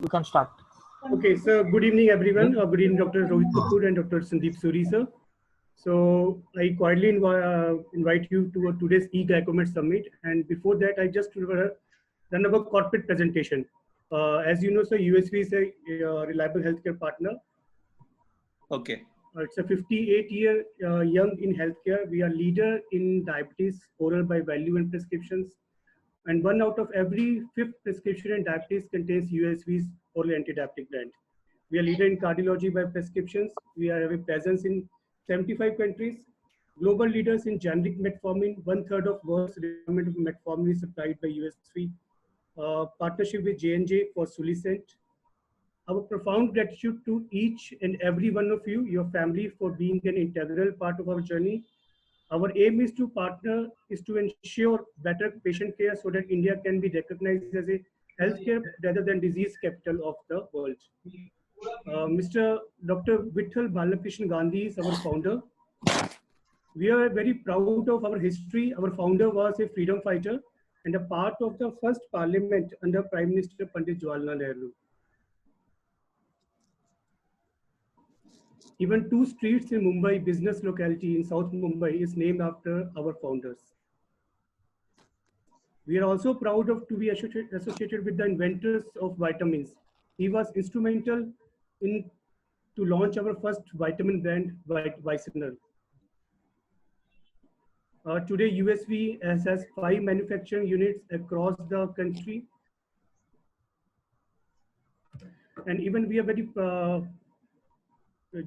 We can start. Okay, so good evening, everyone. Good evening, Dr. Rohit Kapoor and Dr. Sandeep Suri, sir. So I cordially invite you to today's e-glycomet summit. And before that, I just run our corporate presentation. As you know, sir, USV is a reliable healthcare partner. Okay. It's a 58-year young in healthcare. We are leader in diabetes, oral by value and prescriptions. And 1 out of every 5th prescription in diabetes contains USV's oral anti-diabetic brand. We are leader in cardiology by prescriptions. We have a presence in 75 countries. Global leaders in generic metformin. 1/3 of world's requirement of metformin is supplied by USV. Partnership with J&J for Sulicent. Our profound gratitude to each and every one of you, your family, for being an integral part of our journey. Our aim is to ensure better patient care so that India can be recognized as a healthcare rather than disease capital of the world. Mr. Dr. Vitthal Balakrishnan Gandhi is our founder. We are very proud of our history. Our founder was a freedom fighter and a part of the first parliament under Prime Minister Pandit Jawaharlal Nehru. Even 2 streets in Mumbai, business locality in South Mumbai, is named after our founders. We are also proud to be associated with the inventors of vitamins. He was instrumental to launch our first vitamin brand, Vicinal. Today, USV has 5 manufacturing units across the country. And even we are very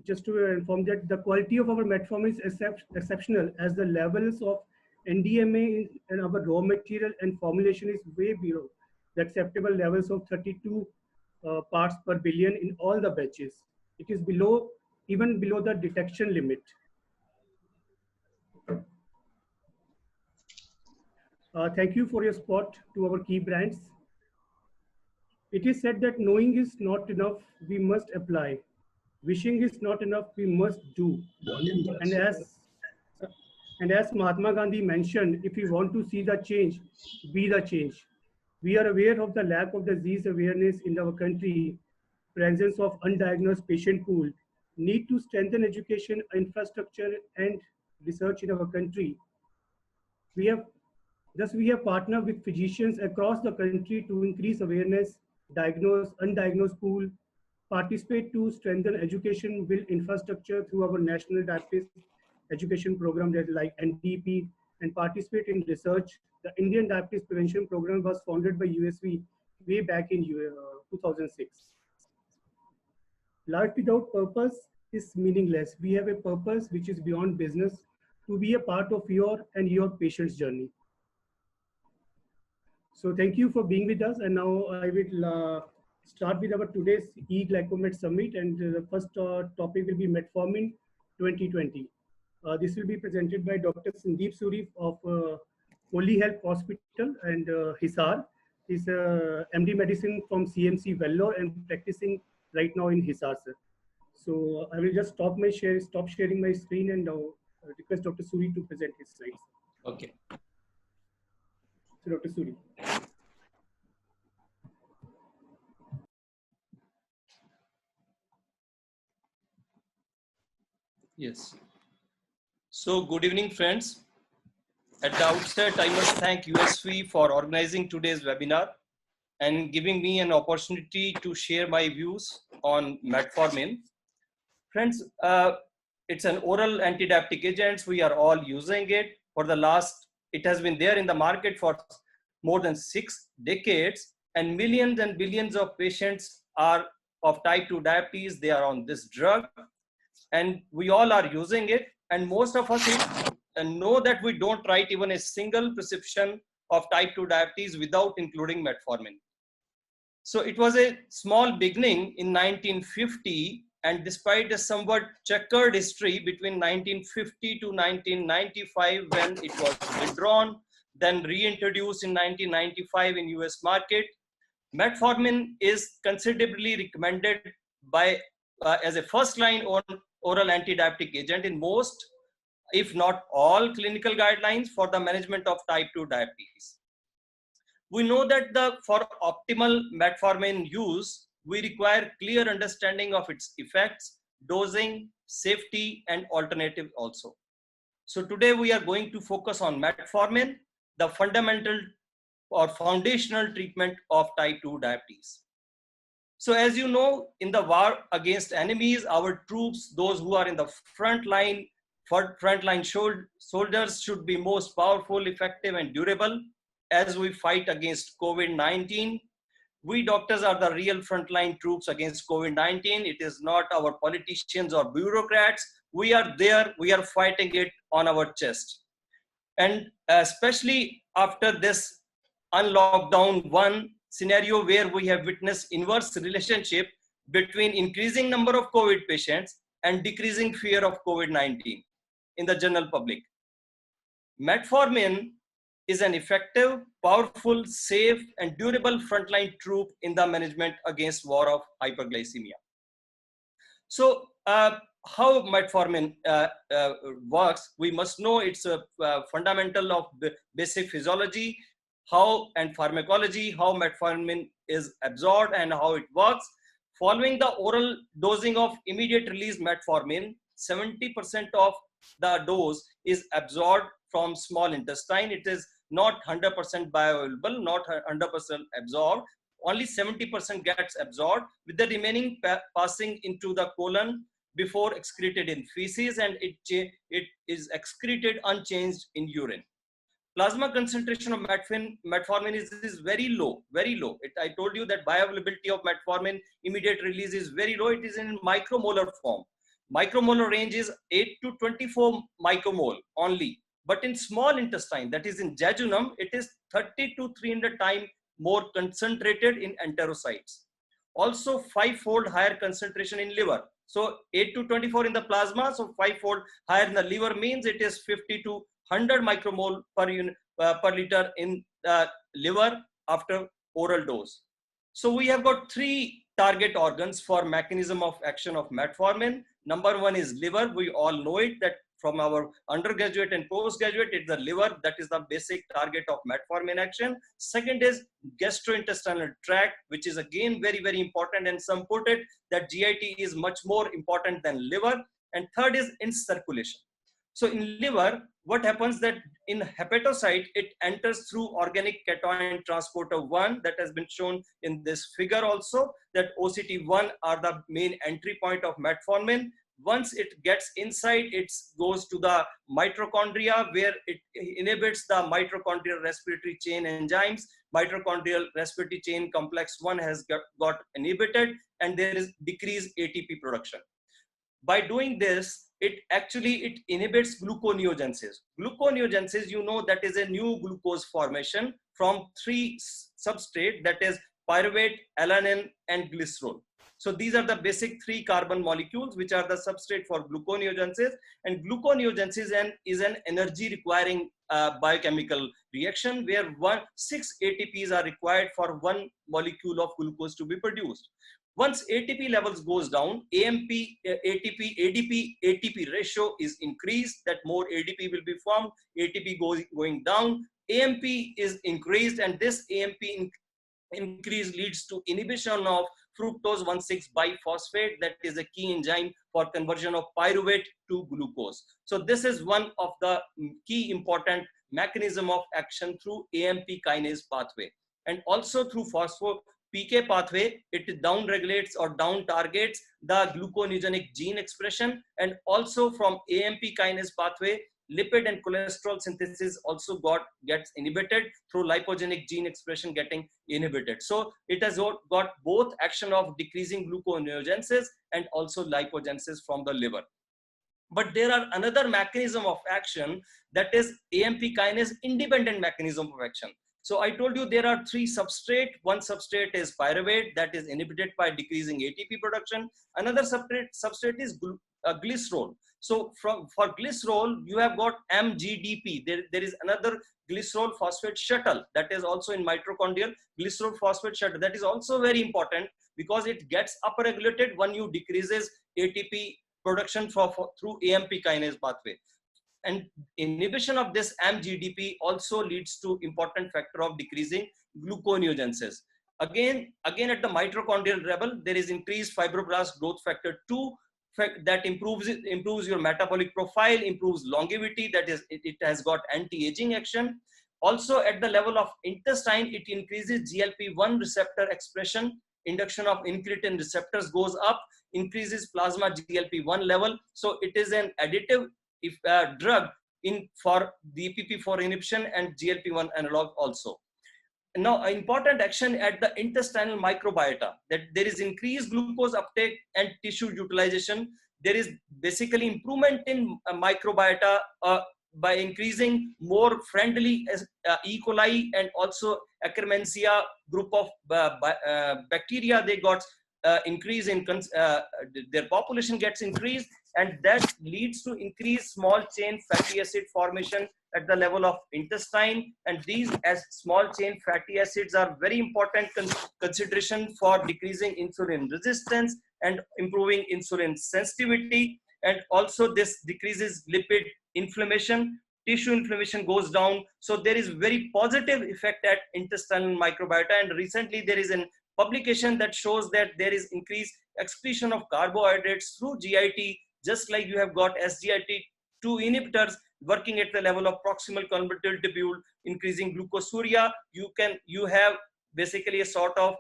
just to inform that the quality of our metformin is exceptional, as the levels of NDMA in our raw material and formulation is way below the acceptable levels of 32 parts per billion in all the batches. It is even below the detection limit. Thank you for your support to our key brands. It is said that knowing is not enough, we must apply. Wishing is not enough, we must do. And as Mahatma Gandhi mentioned, if we want to see the change, be the change. We are aware of the lack of disease awareness in our country, presence of undiagnosed patient pool, need to strengthen education, infrastructure, and research in our country. We have partnered with physicians across the country to increase awareness, diagnose undiagnosed pool, participate to strengthen education, build infrastructure through our national diabetes education program like NDP, and participate in research. The Indian Diabetes Prevention Program was founded by USV way back in 2006. Life without purpose is meaningless. We have a purpose which is beyond business, to be a part of your and your patient's journey. So thank you for being with us. And now I will start with our today's e-glycomet summit, and the first topic will be Metformin 2020. This will be presented by Dr. Sandeep Suri of Holy Health Hospital and Hisar. He's MD Medicine from CMC Vellore and practicing right now in Hisar, sir. So I will just stop sharing my screen, and now request Dr. Suri to present his slides. Okay. So Dr. Suri. Yes. So good evening, friends. At the outset, I must thank USV for organizing today's webinar and giving me an opportunity to share my views on metformin. Friends, it's an oral anti-diabetic agent. We are all using it it has been there in the market for more than 6 decades, and millions and billions of patients are of type 2 diabetes. They are on this drug, and we all are using it. And most of us know that we don't write even a single prescription of type 2 diabetes without including metformin. So it was a small beginning in 1950, and despite a somewhat checkered history between 1950 to 1995, when it was withdrawn, then reintroduced in 1995 in US market, metformin is considerably recommended by as a first-line oral anti-diabetic agent in most, if not all, clinical guidelines for the management of type 2 diabetes. We know that for optimal metformin use, we require clear understanding of its effects, dosing, safety, and alternative also. So today we are going to focus on metformin, the fundamental or foundational treatment of type 2 diabetes. So as you know, in the war against enemies, our troops, those who are in the front line, soldiers should be most powerful, effective, and durable as we fight against COVID-19. We doctors are the real frontline troops against COVID-19. It is not our politicians or bureaucrats. We are there, we are fighting it on our chest. And especially after this unlockdown one scenario where we have witnessed inverse relationship between increasing number of COVID patients and decreasing fear of COVID-19 in the general public. Metformin is an effective, powerful, safe, and durable frontline troop in the management against war of hyperglycemia. So, how metformin works, we must know it's a fundamental of the basic physiology, how and pharmacology, how metformin is absorbed and how it works. Following the oral dosing of immediate release metformin, 70% of the dose is absorbed from small intestine. It is not 100% bioavailable, not 100% absorbed. Only 70% gets absorbed, with the remaining passing into the colon before excreted in feces, and it is excreted unchanged in urine. Plasma concentration of metformin is very low, very low. I told you that bioavailability of metformin immediate release is very low. It is in micromolar form. Micromolar range is 8 to 24 micromole only. But in small intestine, that is in jejunum, it is 30 to 300 times more concentrated in enterocytes. Also 5-fold higher concentration in liver. So 8 to 24 in the plasma, so 5-fold higher in the liver means it is 50 to 100 micromole per liter in liver after oral dose. So we have got 3 target organs for mechanism of action of metformin. Number 1 is liver. We all know it that from our undergraduate and postgraduate, it's the liver that is the basic target of metformin action. Second is gastrointestinal tract, which is again very, very important, and some put it that GIT is much more important than liver. And third is in circulation. So in liver, what happens that in hepatocyte, it enters through organic cation transporter 1 that has been shown in this figure also, that OCT1 are the main entry point of metformin. Once it gets inside, it goes to the mitochondria where it inhibits the mitochondrial respiratory chain enzymes. Mitochondrial respiratory chain complex 1 has got inhibited, and there is decreased ATP production. By doing this, it inhibits gluconeogenesis. Gluconeogenesis, you know, that is a new glucose formation from 3 substrate, that is pyruvate, alanine, and glycerol. So these are the basic 3 carbon molecules which are the substrate for gluconeogenesis, and gluconeogenesis is an energy requiring biochemical reaction where 6 ATPs are required for 1 molecule of glucose to be produced. Once ATP levels goes down, ADP ratio is increased, that more ADP will be formed, ATP going down, AMP is increased, and this AMP increase leads to inhibition of fructose 1,6 biphosphate, that is a key enzyme for conversion of pyruvate to glucose. So this is one of the key important mechanism of action through AMP kinase pathway, and also through PK pathway, it down regulates or down targets the gluconeogenic gene expression, and also from AMP kinase pathway, lipid and cholesterol synthesis also gets inhibited through lipogenic gene expression getting inhibited. So it has got both action of decreasing gluconeogenesis and also lipogenesis from the liver. But there are another mechanism of action, that is AMP kinase independent mechanism of action. So I told you there are 3 substrate. One substrate is pyruvate, that is inhibited by decreasing ATP production. Another substrate is glycerol. So for glycerol, you have got MGDP. There is another glycerol phosphate shuttle that is also in mitochondrial glycerol phosphate shuttle. That is also very important because it gets upregulated when you decreases ATP production through AMP kinase pathway. And inhibition of this MGDP also leads to important factor of decreasing gluconeogenesis. Again at the mitochondrial level, there is increased fibroblast growth factor 2 that improves your metabolic profile, improves longevity, that is, it has got anti-aging action. Also at the level of intestine, it increases GLP-1 receptor expression, induction of incretin receptors goes up, increases plasma GLP-1 level. So it is an additive drug in for DPP-4 inhibition and GLP-1 analog also. Now, important action at the intestinal microbiota, that there is increased glucose uptake and tissue utilization. There is basically improvement in microbiota by increasing more friendly E. coli and also Akkermansia group of bacteria. They got increase in their population gets increased, and that leads to increased small chain fatty acid formation at the level of intestine. And these as small chain fatty acids are very important consideration for decreasing insulin resistance and improving insulin sensitivity. And also this decreases lipid inflammation, tissue inflammation goes down. So there is very positive effect at intestinal microbiota. And recently there is an publication that shows that there is increased excretion of carbohydrates through GIT, just like you have got SGLT2 inhibitors working at the level of proximal convertile tubule, increasing glucosuria. You have basically a sort of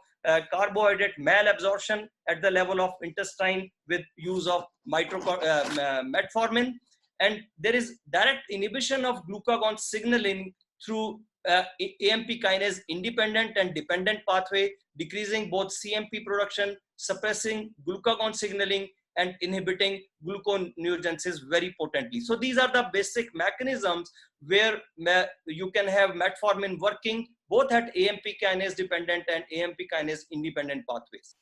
carbohydrate malabsorption at the level of intestine with use of metformin. And there is direct inhibition of glucagon signaling through AMP kinase independent and dependent pathway, decreasing both CMP production, suppressing glucagon signaling, and inhibiting gluconeogenesis very potently. So these are the basic mechanisms where you can have metformin working both at AMP kinase dependent and AMP kinase independent pathways.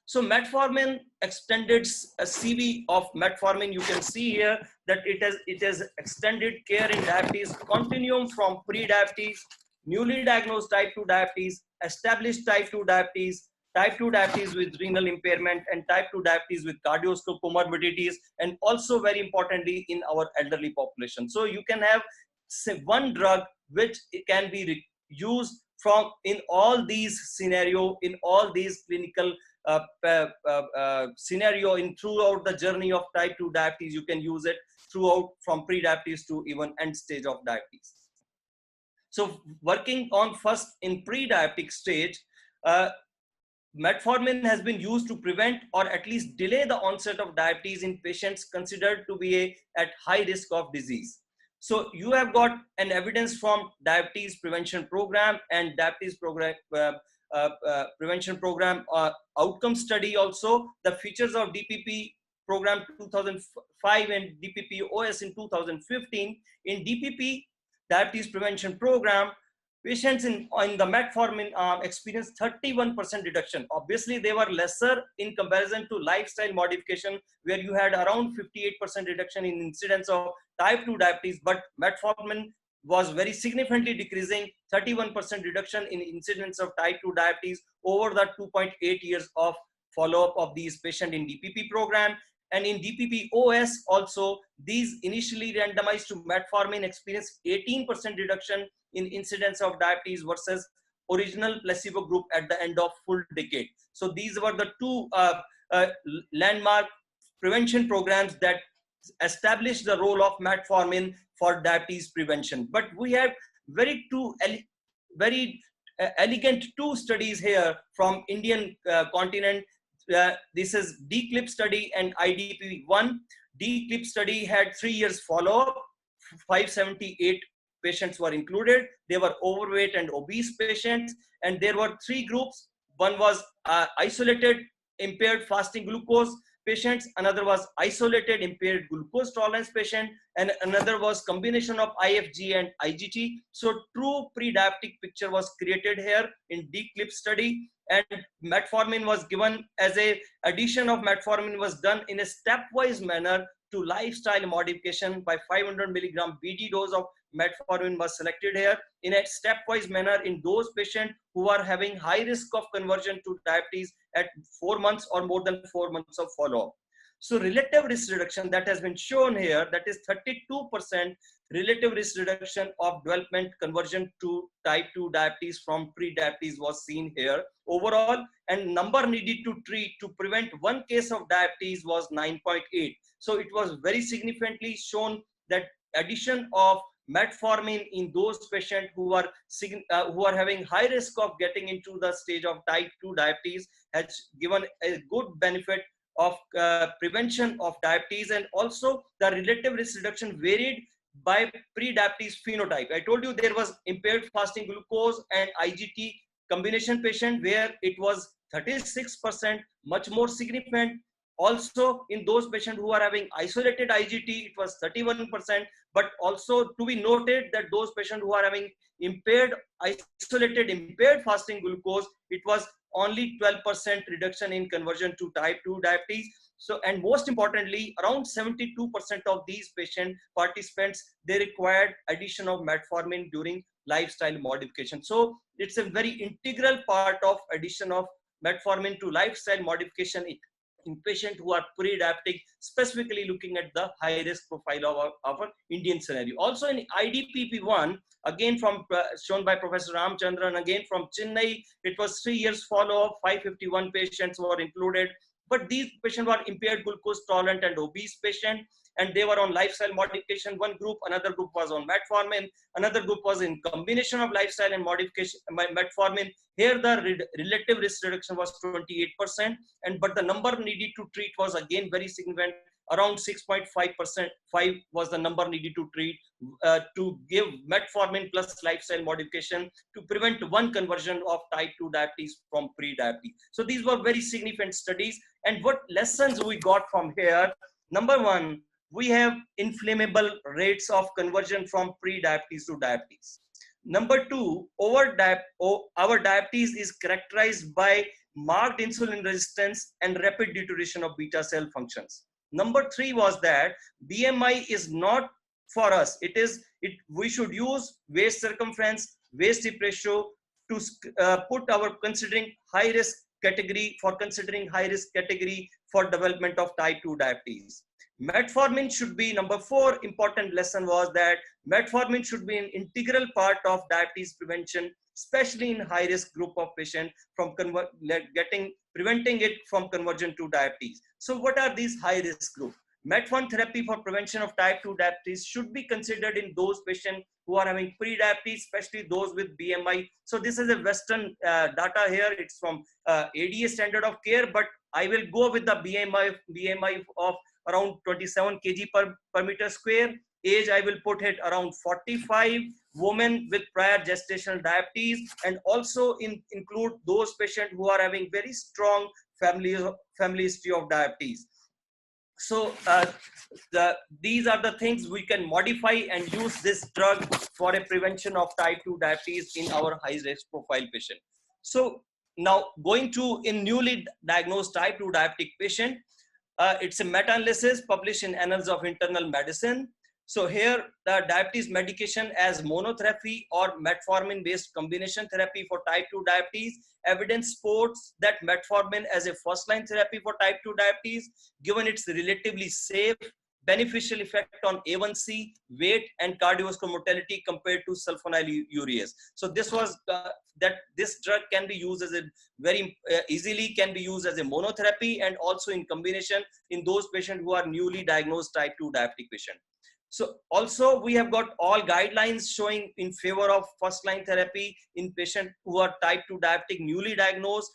So metformin, extended CV of metformin, you can see here that it has extended care in diabetes continuum from pre-diabetes, newly diagnosed type 2 diabetes, established type 2 diabetes, type 2 diabetes with renal impairment, and type 2 diabetes with cardiovascular comorbidities, and also very importantly in our elderly population. So you can have say one drug which can be used from in all these scenario, in all these clinical scenario in throughout the journey of type 2 diabetes. You can use it throughout from pre-diabetes to even end stage of diabetes. So working on first in pre-diabetic stage, metformin has been used to prevent or at least delay the onset of diabetes in patients considered to be at high risk of disease. So you have got an evidence from diabetes prevention program and diabetes program prevention program outcome study also. The features of DPP program 2005 and DPP OS in 2015. In DPP diabetes prevention program, patients in the metformin experienced 31% reduction. Obviously, they were lesser in comparison to lifestyle modification, where you had around 58% reduction in incidence of type 2 diabetes, but metformin was very significantly decreasing 31% reduction in incidence of type 2 diabetes over the 2.8 years of follow-up of these patients in DPP program. And in DPP OS also, these initially randomized to metformin experienced 18% reduction in incidence of diabetes versus original placebo group at the end of full decade. So these were the two landmark prevention programs that established the role of metformin for diabetes prevention. But we have very elegant two studies here from Indian continent. This is DCLIP study and IDP1. DCLIP study had 3 years follow-up. 578 patients were included. They were overweight and obese patients, and there were 3 groups. One was isolated impaired fasting glucose patients, another was isolated impaired glucose tolerance patient, and another was combination of IFG and IGT. So true pre-diabetic picture was created here in DCLIP study, and metformin was given as a addition of metformin was done in a stepwise manner to lifestyle modification by 500 milligram BD dose of metformin was selected here in a stepwise manner in those patients who are having high risk of conversion to diabetes at 4 months or more than 4 months of follow-up. So relative risk reduction that has been shown here, that is 32% relative risk reduction of development conversion to type 2 diabetes from pre-diabetes was seen here overall, and number needed to treat to prevent one case of diabetes was 9.8. So it was very significantly shown that addition of metformin in those patients who are having high risk of getting into the stage of type 2 diabetes has given a good benefit of prevention of diabetes. And also the relative risk reduction varied by pre-diabetes phenotype. I told you there was impaired fasting glucose and IGT combination patient where it was 36%, much more significant. Also in those patients who are having isolated IGT, it was 31%, but also to be noted that those patients who are having isolated impaired fasting glucose, it was only 12% reduction in conversion to type 2 diabetes. So, and most importantly, around 72% of these patient participants, they required addition of metformin during lifestyle modification. So it's a very integral part of addition of metformin to lifestyle modification in patients who are pre-diabetic, specifically looking at the high risk profile of our Indian scenario. Also in IDPP1, again from shown by Professor Ramchandran, again from Chennai, it was 3 years follow-up, 551 patients were included. But these patients were impaired glucose tolerant and obese patient, and they were on lifestyle modification. One group, another group was on metformin, another group was in combination of lifestyle and modification metformin. Here the relative risk reduction was 28%, and but the number needed to treat was again very significant. Around 6.5%, 5 was the number needed to treat to give metformin plus lifestyle modification to prevent one conversion of type 2 diabetes from pre-diabetes. So these were very significant studies. And what lessons we got from here? Number one, we have inflammable rates of conversion from pre-diabetes to diabetes. Number two, our diabetes is characterized by marked insulin resistance and rapid deterioration of beta cell functions. Number three was that BMI is not for us. We should use waist circumference, waist hip ratio to put our considering high risk category for development of type 2 diabetes. Metformin should be number four. Important lesson was that metformin should be an integral part of diabetes prevention, especially in high risk group of patients from preventing it from conversion to diabetes. So what are these high risk groups? Metformin therapy for prevention of type 2 diabetes should be considered in those patients who are having pre-diabetes, especially those with BMI. So this is a Western data here. It's from ADA standard of care, but I will go with the BMI of around 27 kg per meter square. Age, I will put it around 45. Women with prior gestational diabetes, and also include those patients who are having very strong family history of diabetes. So these are the things we can modify and use this drug for a prevention of type 2 diabetes in our high risk profile patient. So now going to in newly diagnosed type 2 diabetic patient, it's a meta-analysis published in Annals of Internal Medicine. So here the diabetes medication as monotherapy or metformin based combination therapy for type 2 diabetes. Evidence supports that metformin as a first line therapy for type 2 diabetes, given its relatively safe, beneficial effect on A1C, weight and cardiovascular mortality compared to sulfonylureas. So this was that this drug can be used as a very easily can be used as a monotherapy and also in combination in those patients who are newly diagnosed type 2 diabetic patient. So also we have got all guidelines showing in favor of first line therapy in patients who are type 2 diabetic newly diagnosed.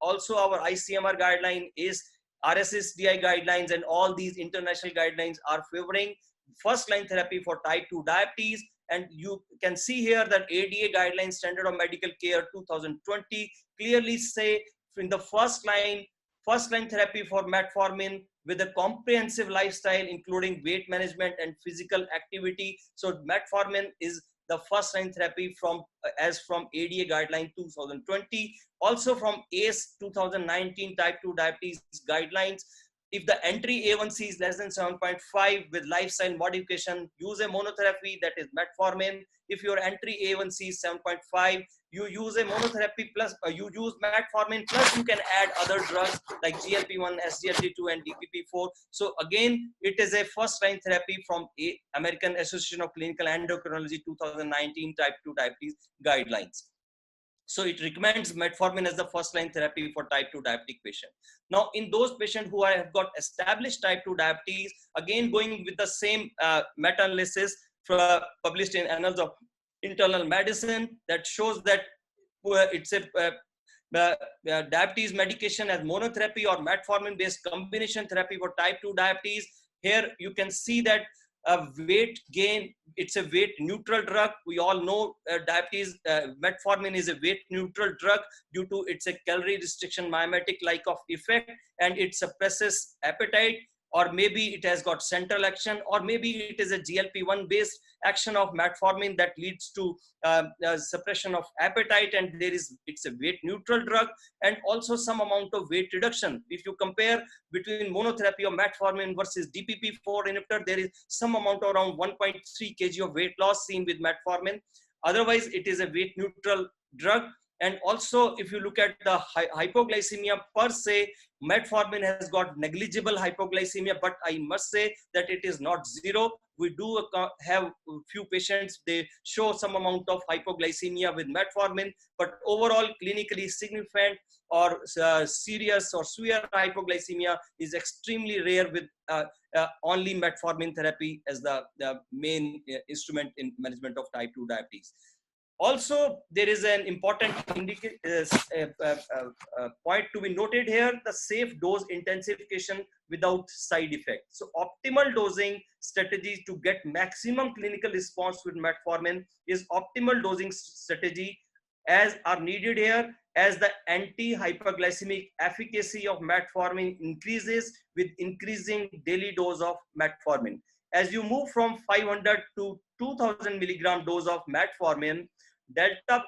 Also our ICMR guideline is RSSDI guidelines, and all these international guidelines are favoring first line therapy for type 2 diabetes. And you can see here that ADA guidelines standard of medical care 2020 clearly say in the first line therapy for metformin with a comprehensive lifestyle including weight management and physical activity. So metformin is the first line therapy from as from ADA guideline 2020, also from ACE 2019 type 2 diabetes guidelines. if the entry A1C is less than 7.5 with lifestyle modification, use a monotherapy, that is metformin. If your entry A1C is 7.5, you use a monotherapy plus you use metformin plus you can add other drugs like GLP-1, SGLT2 and DPP-4. So again, it is a first line therapy from American Association of Clinical Endocrinology 2019 type 2 diabetes guidelines. So it recommends metformin as the first line therapy for type 2 diabetic patient. Now, in those patients who have got established type 2 diabetes, again going with the same meta-analysis published in Annals of Internal Medicine that shows that it's a diabetes medication as monotherapy or metformin based combination therapy for type 2 diabetes. Here you can see that weight gain, it's a weight neutral drug. We all know diabetes, metformin is a weight neutral drug due to it's a calorie restriction mimetic like of effect, and it suppresses appetite, or maybe it has got central action, or maybe it is a GLP-1 based action of metformin that leads to suppression of appetite, and it's a weight neutral drug, and also some amount of weight reduction. If you compare between monotherapy of metformin versus DPP-4 inhibitor, there is some amount around 1.3 kg of weight loss seen with metformin. Otherwise, it is a weight neutral drug. And also, if you look at the hypoglycemia per se, metformin has got negligible hypoglycemia, but I must say that it is not zero. We do have a few patients, they show some amount of hypoglycemia with metformin, but overall clinically significant or serious or severe hypoglycemia is extremely rare with only metformin therapy as the main instrument in management of type 2 diabetes. Also, there is an important point to be noted here, the safe dose intensification without side effects. So optimal dosing strategies to get maximum clinical response with metformin is optimal dosing strategy as are needed here, as the anti-hyperglycemic efficacy of metformin increases with increasing daily dose of metformin. As you move from 500 to 2000 milligram dose of metformin, delta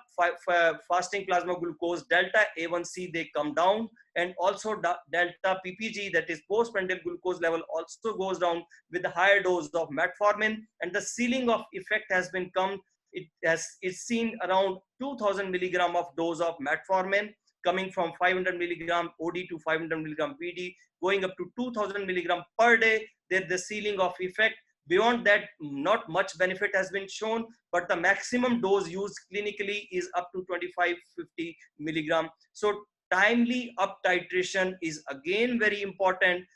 fasting plasma glucose, delta A1C, they come down, and also delta PPG, that is postprandial glucose level, also goes down with the higher dose of metformin, and the ceiling of effect has been come. It's seen around 2000 milligram of dose of metformin coming from 500 milligram OD to 500 milligram PD, going up to 2000 milligram per day. There's the ceiling of effect. Beyond that, not much benefit has been shown, but the maximum dose used clinically is up to 25-50 milligram. So timely up titration is again very important,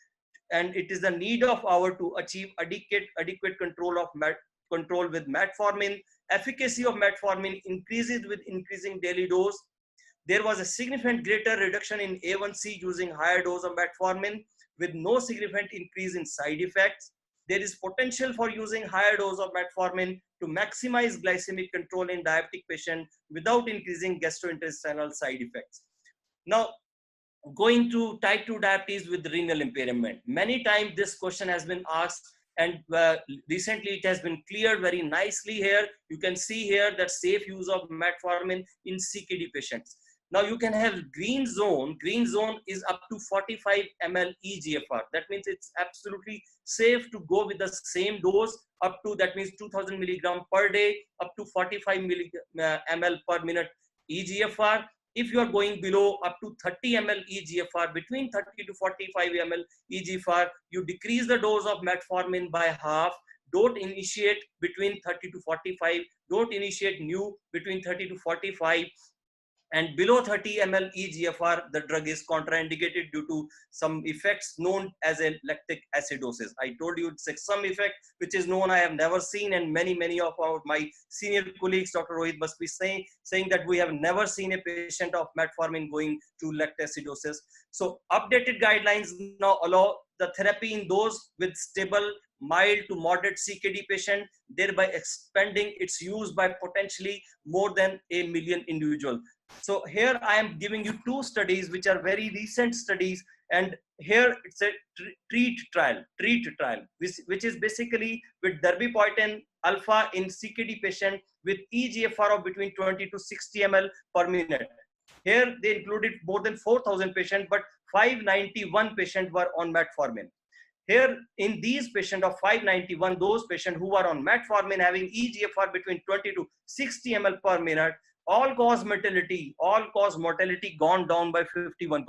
and it is the need of our to achieve adequate control of control with metformin. Efficacy of metformin increases with increasing daily dose. There was a significant greater reduction in A1C using higher dose of metformin with no significant increase in side effects. There is potential for using higher dose of metformin to maximize glycemic control in diabetic patient without increasing gastrointestinal side effects. Now, going to type 2 diabetes with renal impairment. Many times this question has been asked, and recently it has been cleared very nicely here. You can see here that safe use of metformin in CKD patients. Now you can have green zone. Green zone is up to 45 ml eGFR. That means it's absolutely safe to go with the same dose up to, that means 2000 milligram per day, up to 45 ml per minute eGFR. If you are going below up to 30 ml eGFR, between 30 to 45 ml eGFR, you decrease the dose of metformin by half. Don't initiate between 30 to 45. Don't initiate new between 30 to 45. And below 30 ml eGFR, the drug is contraindicated due to some effects known as a lactic acidosis. I told you it's some effect which is known, I have never seen, and many of my senior colleagues, Dr. Rohit, must be saying that we have never seen a patient of metformin going to lactic acidosis. So updated guidelines now allow the therapy in those with stable, mild to moderate CKD patient, thereby expanding its use by potentially more than 1 million individuals. So here I am giving you two studies which are very recent studies, and here it's a treat trial, which is basically with darbepoetin alpha in CKD patient with eGFR of between 20 to 60 ml per minute. Here they included more than 4,000 patients, but 591 patients were on metformin. Here, in these patients of 591, those patients who were on metformin having eGFR between 20 to 60 ml per minute, all-cause mortality gone down by 51%.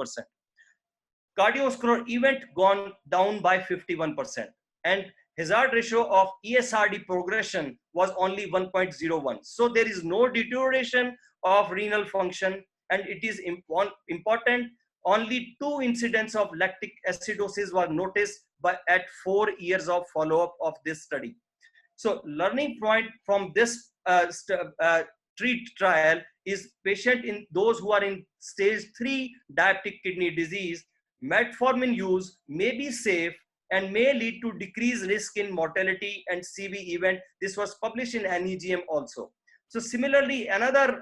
Cardiovascular event gone down by 51%. And hazard ratio of ESRD progression was only 1.01. So there is no deterioration of renal function, and it is important. Only 2 incidents of lactic acidosis were noticed at 4 years of follow-up of this study. So learning point from this treat trial is patient in those who are in stage 3 diabetic kidney disease, metformin use may be safe and may lead to decreased risk in mortality and CV event. This was published in NEGM also. So similarly, another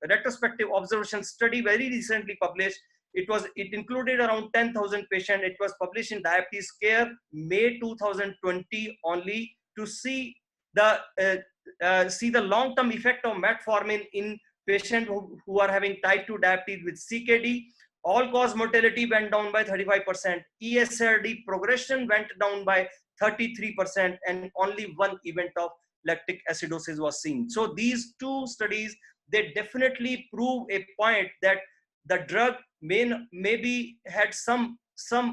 retrospective observation study very recently published, it included around 10,000 patients. It was published in Diabetes Care, May 2020 only, to see the long-term effect of metformin in patients who are having type 2 diabetes with CKD. All-cause mortality went down by 35%. ESRD progression went down by 33%, and only 1 event of lactic acidosis was seen. So these 2 studies, they definitely prove a point that the drug maybe had some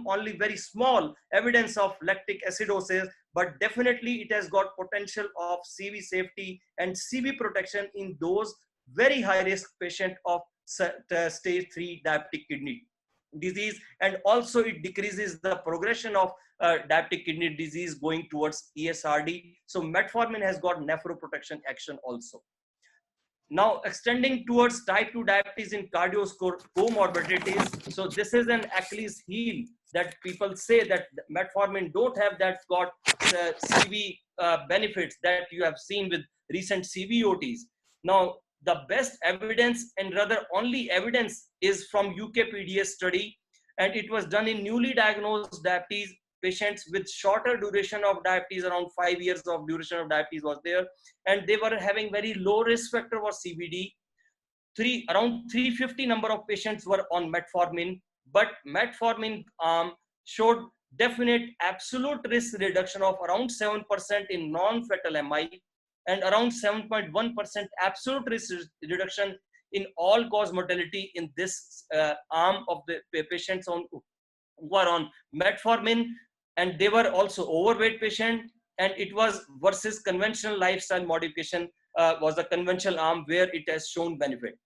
only very small evidence of lactic acidosis, but definitely it has got potential of CV safety and CV protection in those very high risk patients of stage 3 diabetic kidney disease, and also it decreases the progression of diabetic kidney disease going towards ESRD. So metformin has got nephroprotection action also. Now extending towards type 2 diabetes in cardiovascular comorbidities. So this is an Achilles heel that people say that metformin don't have that got CV benefits that you have seen with recent CVOTs. Now the best evidence, and rather only evidence, is from UKPDS study, and it was done in newly diagnosed diabetes patients with shorter duration of diabetes, around 5 years of duration of diabetes was there, and they were having very low risk factor for CVD. Around 350 number of patients were on metformin, but metformin showed definite absolute risk reduction of around 7% in non-fatal MI, and around 7.1% absolute risk reduction in all-cause mortality in this arm of the patients who were on metformin, and they were also overweight patient, and it was versus conventional lifestyle modification was the conventional arm where it has shown benefit.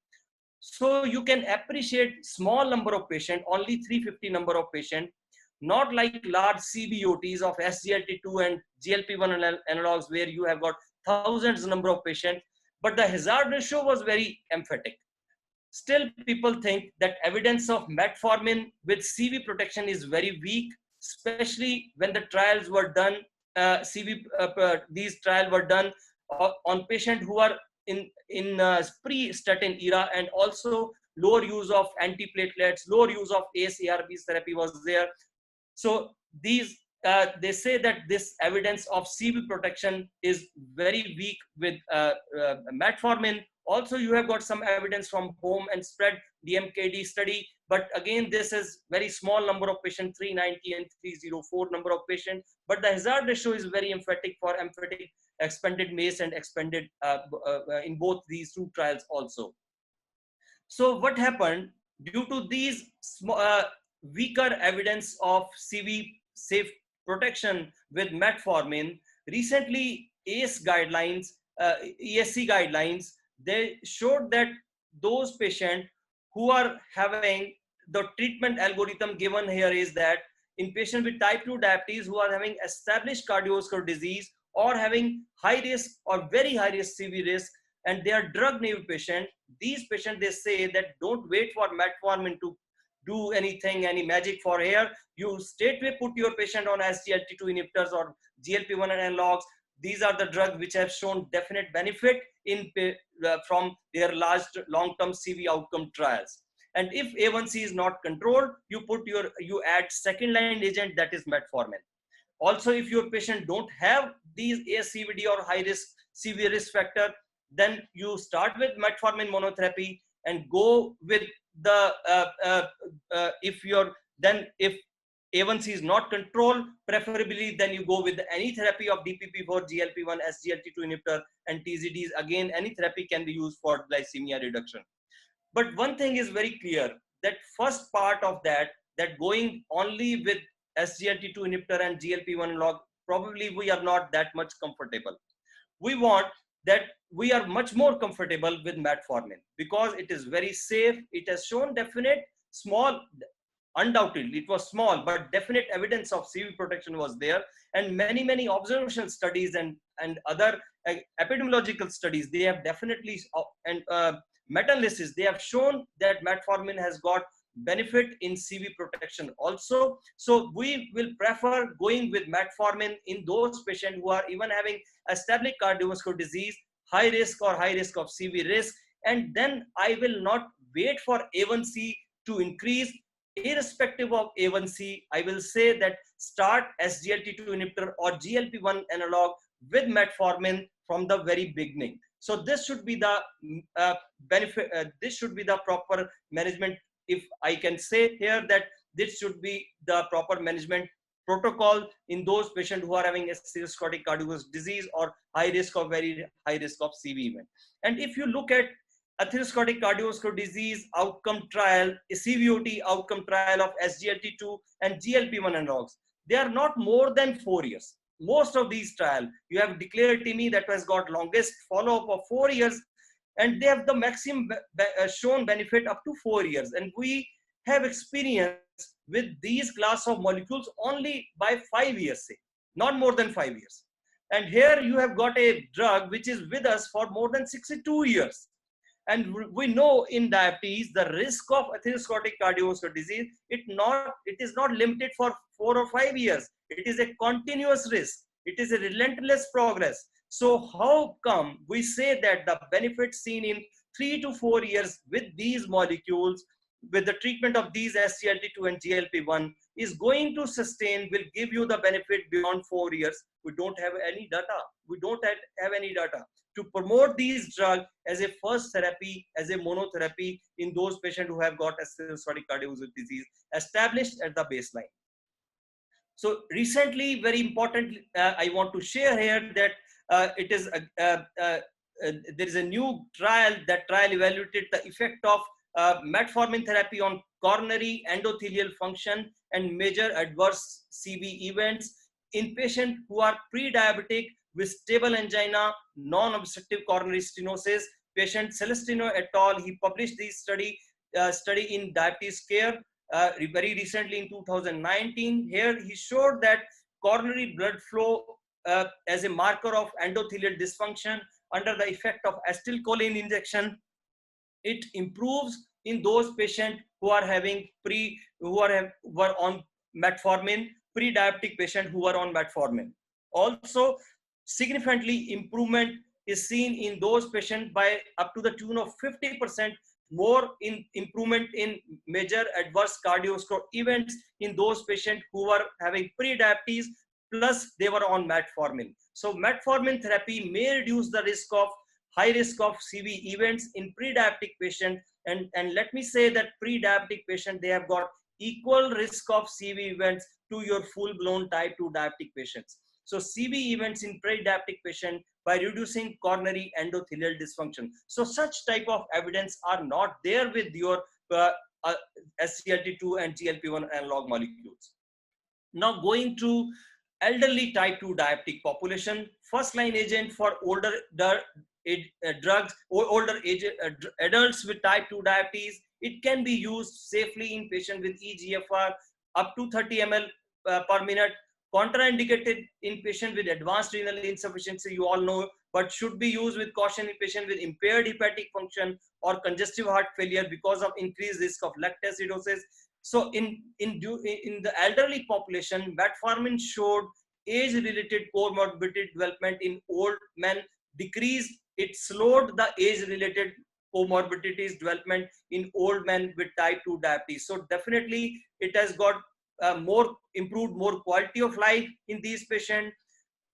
So you can appreciate small number of patients, only 350 number of patients, not like large CVOTs of SGLT2 and GLP-1 analogs where you have got thousands number of patients, but the hazard ratio was very emphatic. Still, people think that evidence of metformin with CV protection is very weak, especially when the trials were done. These trials were done on patients who are in pre-statin era, and also lower use of antiplatelets, lower use of ACE/ARBs therapy was there. So these they say that this evidence of CV protection is very weak with metformin. Also, you have got some evidence from home and spread DMKD study, but again, this is very small number of patients, 390 and 304 number of patients, but the hazard ratio is very emphatic for expanded MACE and expanded in both these 2 trials also. So what happened due to these weaker evidence of CV safe protection with metformin? Recently, ACE guidelines, ESC guidelines, they showed that those patients who are having the treatment algorithm given here is that in patients with type 2 diabetes who are having established cardiovascular disease or having high risk or very high risk CV risk, and they are drug naive patient, these patients, they say that don't wait for metformin to do anything, any magic for here. You straightway put your patient on SGLT2 inhibitors or GLP-1 analogs. These are the drugs which have shown definite benefit in from their large long-term CV outcome trials. And if A1C is not controlled, you add second line agent, that is metformin. Also, if your patient don't have these ASCVD or high risk CV risk factor, then you start with metformin monotherapy. and go with the if A1C is not controlled, preferably then you go with any therapy of DPP4, GLP-1, SGLT2 inhibitor, and TZDs. Again, any therapy can be used for glycemia reduction. But one thing is very clear, that first part of that going only with SGLT2 inhibitor and GLP-1 log, probably we are not that much comfortable. We want that we are much more comfortable with metformin because it is very safe. It has shown definite small, undoubtedly it was small, but definite evidence of CV protection was there. And many observational studies and other epidemiological studies, they have definitely and meta-analysis, they have shown that metformin has got benefit in CV protection also. So we will prefer going with metformin in those patients who are even having established cardiovascular disease, high risk or high risk of CV risk. And then I will not wait for A1C to increase. Irrespective of A1C, I will say that start SGLT2 inhibitor or GLP-1 analog with metformin from the very beginning. So this should be the benefit. This should be the proper management. If I can say here that this should be the proper management protocol in those patients who are having atherosclerotic cardiovascular disease or high risk of very high risk of CV event. And if you look at atherosclerotic cardiovascular disease outcome trial, a CVOT outcome trial of SGLT2 and GLP-1 analogs, they are not more than 4 years. Most of these trials, you have declared TIMI that has got longest follow-up of 4 years, and they have the maximum shown benefit up to 4 years. And we have experience with these class of molecules only by 5 years, say, not more than 5 years. And here you have got a drug which is with us for more than 62 years. And we know in diabetes, the risk of atherosclerotic cardiovascular disease, it is not limited for 4 or 5 years. It is a continuous risk. It is a relentless progress. So how come we say that the benefit seen in 3 to 4 years with these molecules, with the treatment of these SGLT2 and GLP-1 is going to sustain, will give you the benefit beyond 4 years? We don't have any data. We don't have any data to promote these drugs as a first therapy, as a monotherapy in those patients who have got atherosclerotic cardiovascular disease established at the baseline. So recently, very important, I want to share here that there is a new trial. That trial evaluated the effect of metformin therapy on coronary endothelial function and major adverse CV events in patients who are pre-diabetic with stable angina, non-obstructive coronary stenosis. Patient Celestino et al., he published this study in Diabetes Care very recently in 2019. Here he showed that coronary blood flow as a marker of endothelial dysfunction under the effect of acetylcholine injection, it improves in those patients who are having were on metformin, pre-diabetic patients who are on metformin. Also, significantly improvement is seen in those patients by up to the tune of 50% more in improvement in major adverse cardiovascular events in those patients who were having pre-diabetes plus they were on metformin. So metformin therapy may reduce the risk of high risk of CV events in pre-diabetic patients. And let me say that pre-diabetic patients, they have got equal risk of CV events to your full-blown type 2 diabetic patients. So CV events in pre-diabetic patient by reducing coronary endothelial dysfunction. So such type of evidence are not there with your SGLT2 and GLP-1 analog molecules. Now going to elderly type 2 diabetic population, first line agent for older drugs or older age adults with type 2 diabetes, it can be used safely in patients with eGFR up to 30 ml per minute. Contraindicated in patient with advanced renal insufficiency, you all know, but should be used with caution in patient with impaired hepatic function or congestive heart failure because of increased risk of lactic acidosis. So in the elderly population, metformin showed age-related comorbidity development in old men decreased. It slowed the age-related comorbidities development in old men with type 2 diabetes. So definitely it has got more improved, more quality of life in these patients.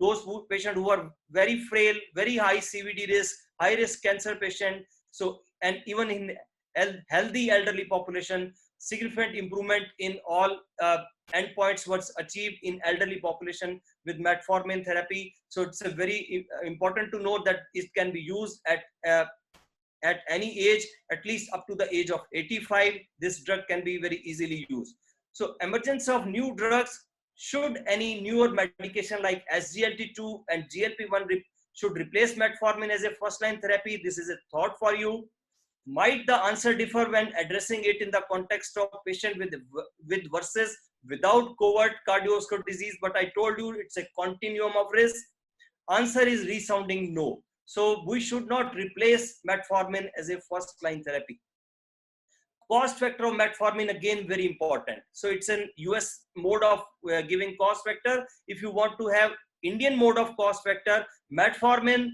Those patients who are very frail, very high CVD risk, high risk cancer patient. So, and even in healthy elderly population. Significant improvement in all endpoints was achieved in elderly population with metformin therapy. So it's a very important to note that it can be used at any age, at least up to the age of 85. This drug can be very easily used. So emergence of new drugs, should any newer medication like SGLT2 and GLP-1 should replace metformin as a first-line therapy? This is a thought for you. Might the answer differ when addressing it in the context of patient with versus without covert cardiovascular disease? But I told you it's a continuum of risk. Answer is resounding no. So we should not replace metformin as a first line therapy. Cost factor of metformin, again, very important. So it's an US mode of giving cost factor. If you want to have Indian mode of cost factor, metformin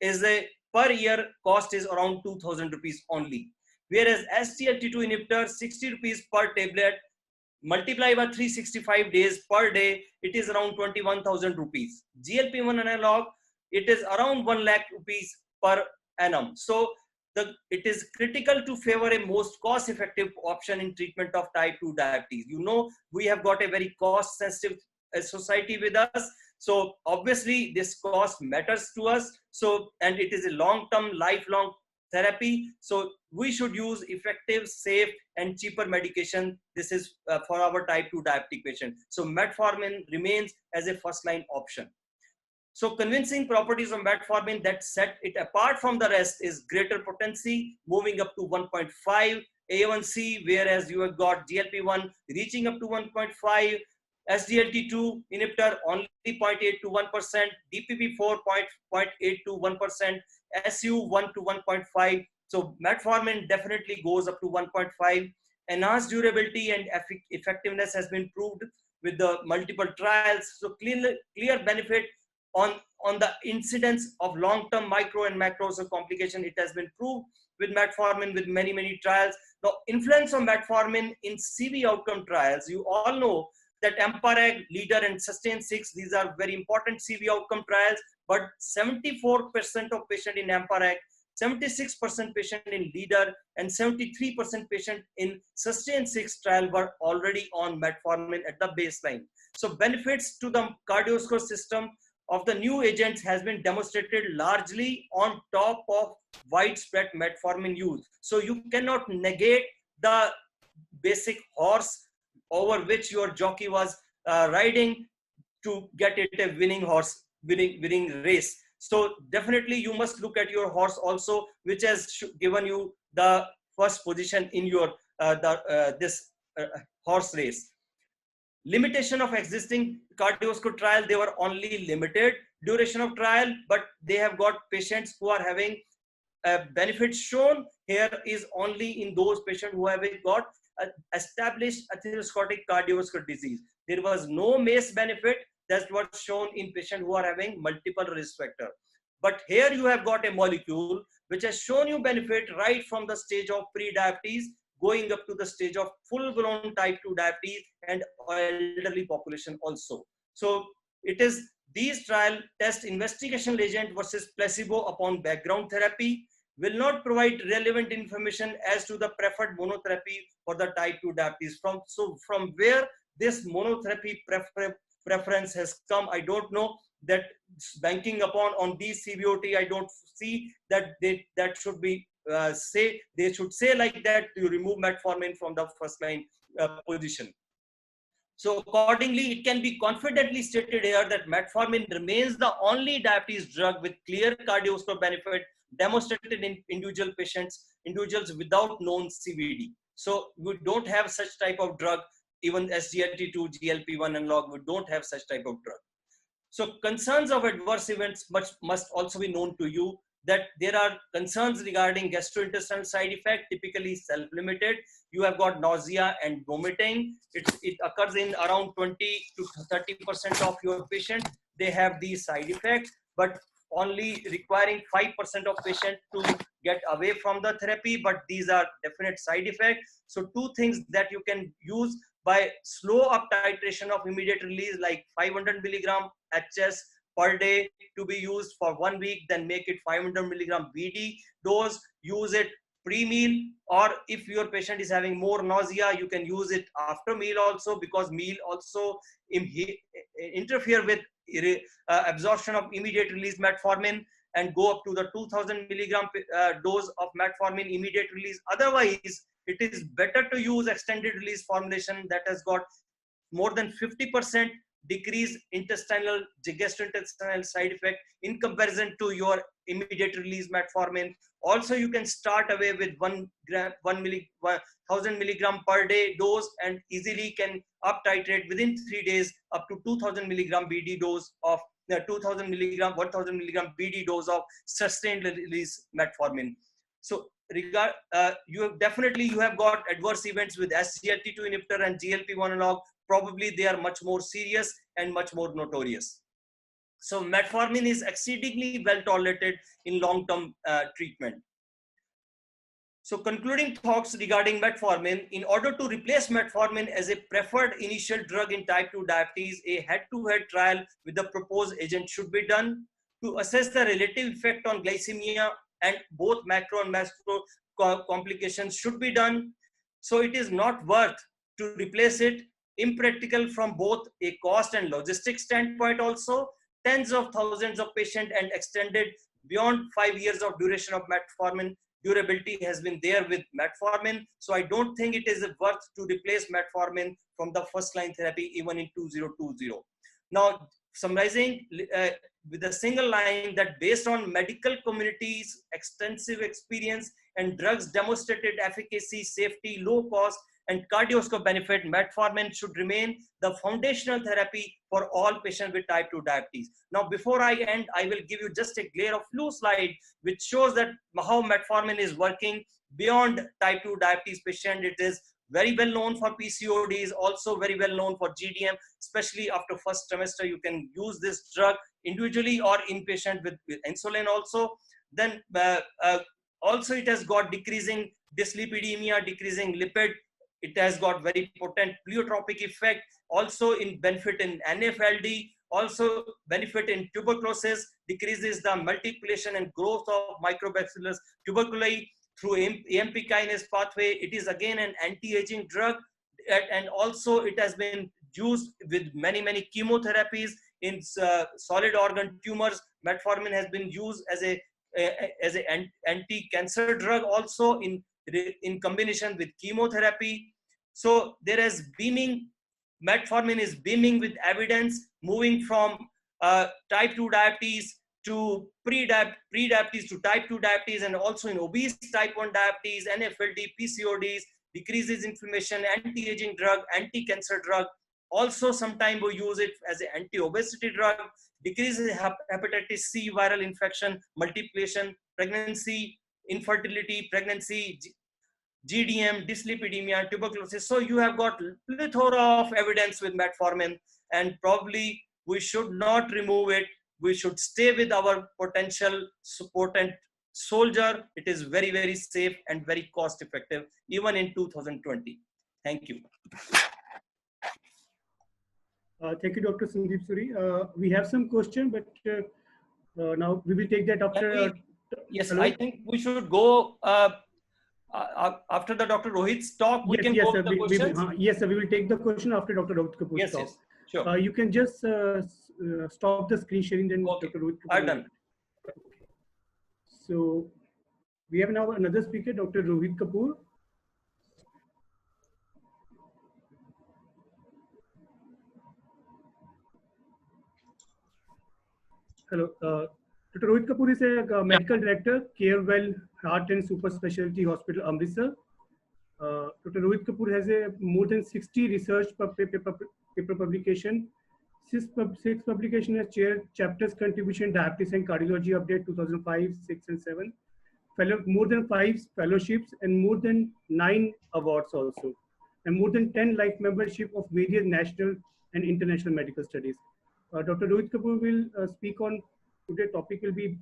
is a per year cost is around 2000 rupees only. Whereas SGLT2 inhibitor, 60 rupees per tablet, multiply by 365 days per day, it is around 21,000 rupees. GLP-1 analog, it is around 1 lakh rupees per annum. So it is critical to favor a most cost-effective option in treatment of type 2 diabetes. You know, we have got a very cost-sensitive society with us. So obviously this cost matters to us. So, and it is a long-term, lifelong therapy. So we should use effective, safe, and cheaper medication. This is for our type 2 diabetic patient. So metformin remains as a first-line option. So convincing properties of metformin that set it apart from the rest is greater potency, moving up to 1.5 A1C, whereas you have got GLP-1 reaching up to 1.5, SGLT2 inhibitor only 0.8 to 1%, DPP4 0.8 to 1%, SU 1 to 1.5. So metformin definitely goes up to 1.5. Enhanced durability and effectiveness has been proved with the multiple trials. So clear benefit on the incidence of long-term micro and macro complication. It has been proved with metformin with many trials. The influence of metformin in CV outcome trials, you all know that EMPA-REG, LEADER, and SUSTAIN 6, these are very important CV outcome trials, but 74% of patient in EMPA-REG, 76% patient in LEADER, and 73% patient in SUSTAIN 6 trial were already on metformin at the baseline. So benefits to the cardiovascular system of the new agents has been demonstrated largely on top of widespread metformin use. So you cannot negate the basic horse over which your jockey was riding to get it a winning horse, winning race. So definitely you must look at your horse also, which has given you the first position in your this horse race. Limitation of existing cardiovascular trial, they were only limited duration of trial, but they have got patients who are having benefits shown here is only in those patients who have got established atherosclerotic cardiovascular disease. There was no MACE benefit that was shown in patients who are having multiple risk factor. But here you have got a molecule which has shown you benefit right from the stage of pre-diabetes going up to the stage of full-blown type 2 diabetes and elderly population also. So it is these trial test investigational agent versus placebo upon background therapy will not provide relevant information as to the preferred monotherapy for the type 2 diabetes. From where this monotherapy preference has come, I don't know. That banking upon on these CVOT, I don't see that that should be they should say like that you remove metformin from the first line position. So accordingly, it can be confidently stated here that metformin remains the only diabetes drug with clear cardiovascular benefit demonstrated in individuals without known CVD. So we don't have such type of drug, even SGLT2, GLP-1 analog, we don't have such type of drug. So concerns of adverse events must also be known to you, that there are concerns regarding gastrointestinal side effect, typically self-limited. You have got nausea and vomiting. It occurs in around 20 to 30% of your patient. They have these side effects, but only requiring 5% of patients to get away from the therapy, but these are definite side effects. So two things that you can use by slow up titration of immediate release, like 500 milligram HS per day to be used for 1 week, then make it 500 milligram BD dose, use it pre-meal, or if your patient is having more nausea, you can use it after meal also, because meal also interfere with absorption of immediate release metformin, and go up to the 2000 milligram dose of metformin immediate release. Otherwise, it is better to use extended release formulation that has got more than 50% decrease gastrointestinal side effect in comparison to your immediate release metformin. Also, you can start away with 1000 milligram per day dose, and easily can up titrate within 3 days up to 2000 milligram BD dose of 1000 milligram BD dose of sustained release metformin. So you have got adverse events with SGLT2 inhibitor and GLP-1 analog. Probably they are much more serious and much more notorious. So metformin is exceedingly well tolerated in long-term treatment. So concluding thoughts regarding metformin: in order to replace metformin as a preferred initial drug in type 2 diabetes, a head-to-head trial with the proposed agent should be done to assess the relative effect on glycemia, and both macro and macro complications should be done. So it is not worth to replace it, impractical from both a cost and logistics standpoint also. Tens of thousands of patients and extended beyond 5 years of duration of metformin durability has been there with metformin. So I don't think it is worth to replace metformin from the first line therapy even in 2020. Now, summarizing with a single line, that based on medical community's extensive experience and drugs demonstrated efficacy, safety, low cost, and cardiovascular benefit, metformin should remain the foundational therapy for all patients with type 2 diabetes. Now, before I end, I will give you just a glare of flu slide, which shows that how metformin is working beyond type 2 diabetes patient. It is very well known for PCODs, also very well known for GDM, especially after first trimester. You can use this drug individually or in patient with insulin also. Then also it has got decreasing dyslipidemia, decreasing lipid. It has got very potent pleiotropic effect, also in benefit in NFLD, also benefit in tuberculosis, decreases the multiplication and growth of microbacillus tuberculosis through AMP kinase pathway. It is again an anti-aging drug, and also it has been used with many chemotherapies in solid organ tumors. Metformin has been used as an anti-cancer drug also in combination with chemotherapy. So there is metformin is beaming with evidence, moving from type 2 diabetes to pre-diabetes to type 2 diabetes, and also in obese type 1 diabetes, NFLD, PCODs, decreases inflammation, anti-aging drug, anti-cancer drug. Also, sometimes we use it as an anti-obesity drug, decreases hepatitis C viral infection, multiplication, pregnancy, infertility, pregnancy, GDM, dyslipidemia, tuberculosis. So you have got plethora of evidence with metformin, and probably we should not remove it. We should stay with our potential potent soldier. It is very safe and very cost effective even in 2020. Thank you. Thank you, Dr. Sandeep Suri. We have some question, but now we will take that after. Yes, hello? I think we should go after the Dr. Rohit's talk. We can go with the questions. Yes, sir, we will take the question after Dr. Rohit Kapoor's talk. Yes, sure. You can just stop the screen sharing, then okay. Dr. Rohit Kapoor. Done. So we have now another speaker, Dr. Rohit Kapoor. Hello, Dr. Rohit Kapoor is a medical director, Carewell Heart and Super Specialty Hospital, Amritsar. Dr. Rohit Kapoor has more than 60 research paper publication. Six publication has chaired chapters contribution diabetes and cardiology update 2005, 6 and 7. More than 5 fellowships and more than 9 awards also, and more than 10 life membership of various national and international medical studies. Dr. Rohit Kapoor will speak on today's topic will be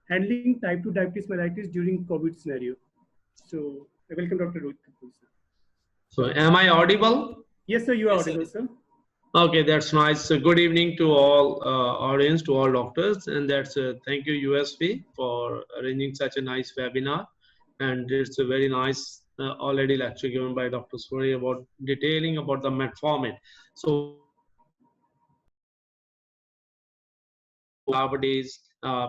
handling type 2 diabetes mellitus during COVID scenario. So welcome, Dr. Rohit Kapoor, sir. So am I audible? Yes, sir, you are audible, sir. Okay, that's nice. So good evening to all audience, to all doctors, and that's thank you USP for arranging such a nice webinar. And it's a very nice already lecture given by Dr. Suri about detailing about the metformin. So we nowadays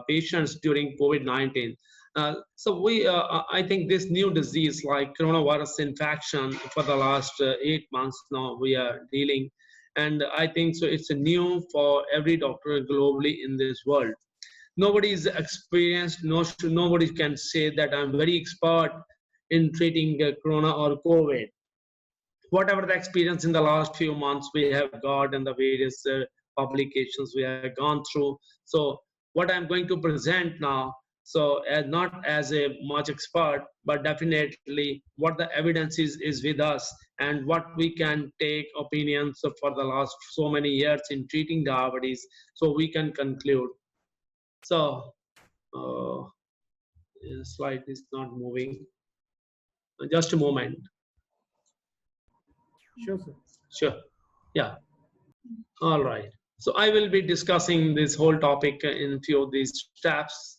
patients during COVID-19. I think this new disease like coronavirus infection for the last 8 months now we are dealing, and I think so it's a new for every doctor globally in this world. Nobody is experienced, nobody can say that I'm very expert in treating corona or COVID. Whatever the experience in the last few months we have got and the various publications we have gone through. So what I'm going to present now, so not as a much expert, but definitely what the evidence is with us and what we can take opinions for the last so many years in treating diabetes, so we can conclude. So uh, slide is not moving. Just a moment. Sure, sir. Sure. Yeah. All right. So I will be discussing this whole topic in few of these steps.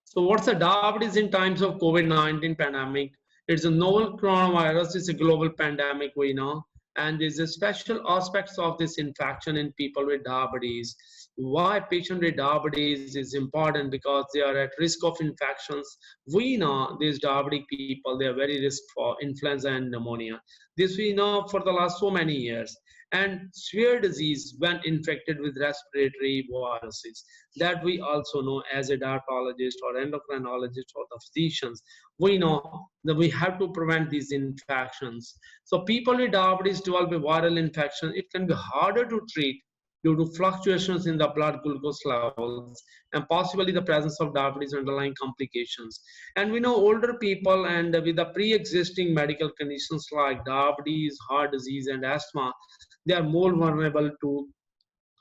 So what's the diabetes in times of COVID-19 pandemic? It's a novel coronavirus. It's a global pandemic, we know. And there's a special aspects of this infection in people with diabetes. Why patient with diabetes is important because they are at risk of infections. We know these diabetic people, they are very risk for influenza and pneumonia. This we know for the last so many years. And severe disease when infected with respiratory viruses, that we also know as a diabetologist or endocrinologist or the physicians. We know that we have to prevent these infections. So people with diabetes develop a viral infection. It can be harder to treat due to fluctuations in the blood glucose levels and possibly the presence of diabetes underlying complications. And we know older people and with the pre-existing medical conditions like diabetes, heart disease, and asthma, they are more vulnerable to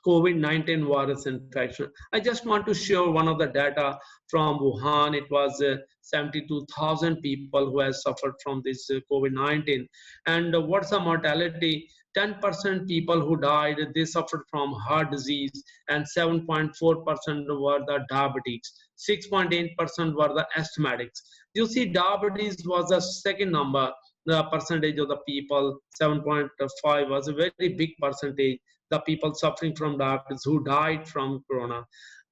COVID-19 virus infection. I just want to show one of the data from Wuhan. It was 72,000 people who has suffered from this COVID-19. And what's the mortality? 10% people who died, they suffered from heart disease, and 7.4% were the diabetics. 6.8% were the asthmatics. You see, diabetes was the second number. The percentage of the people, 7.5, was a very big percentage, the people suffering from diabetes who died from corona.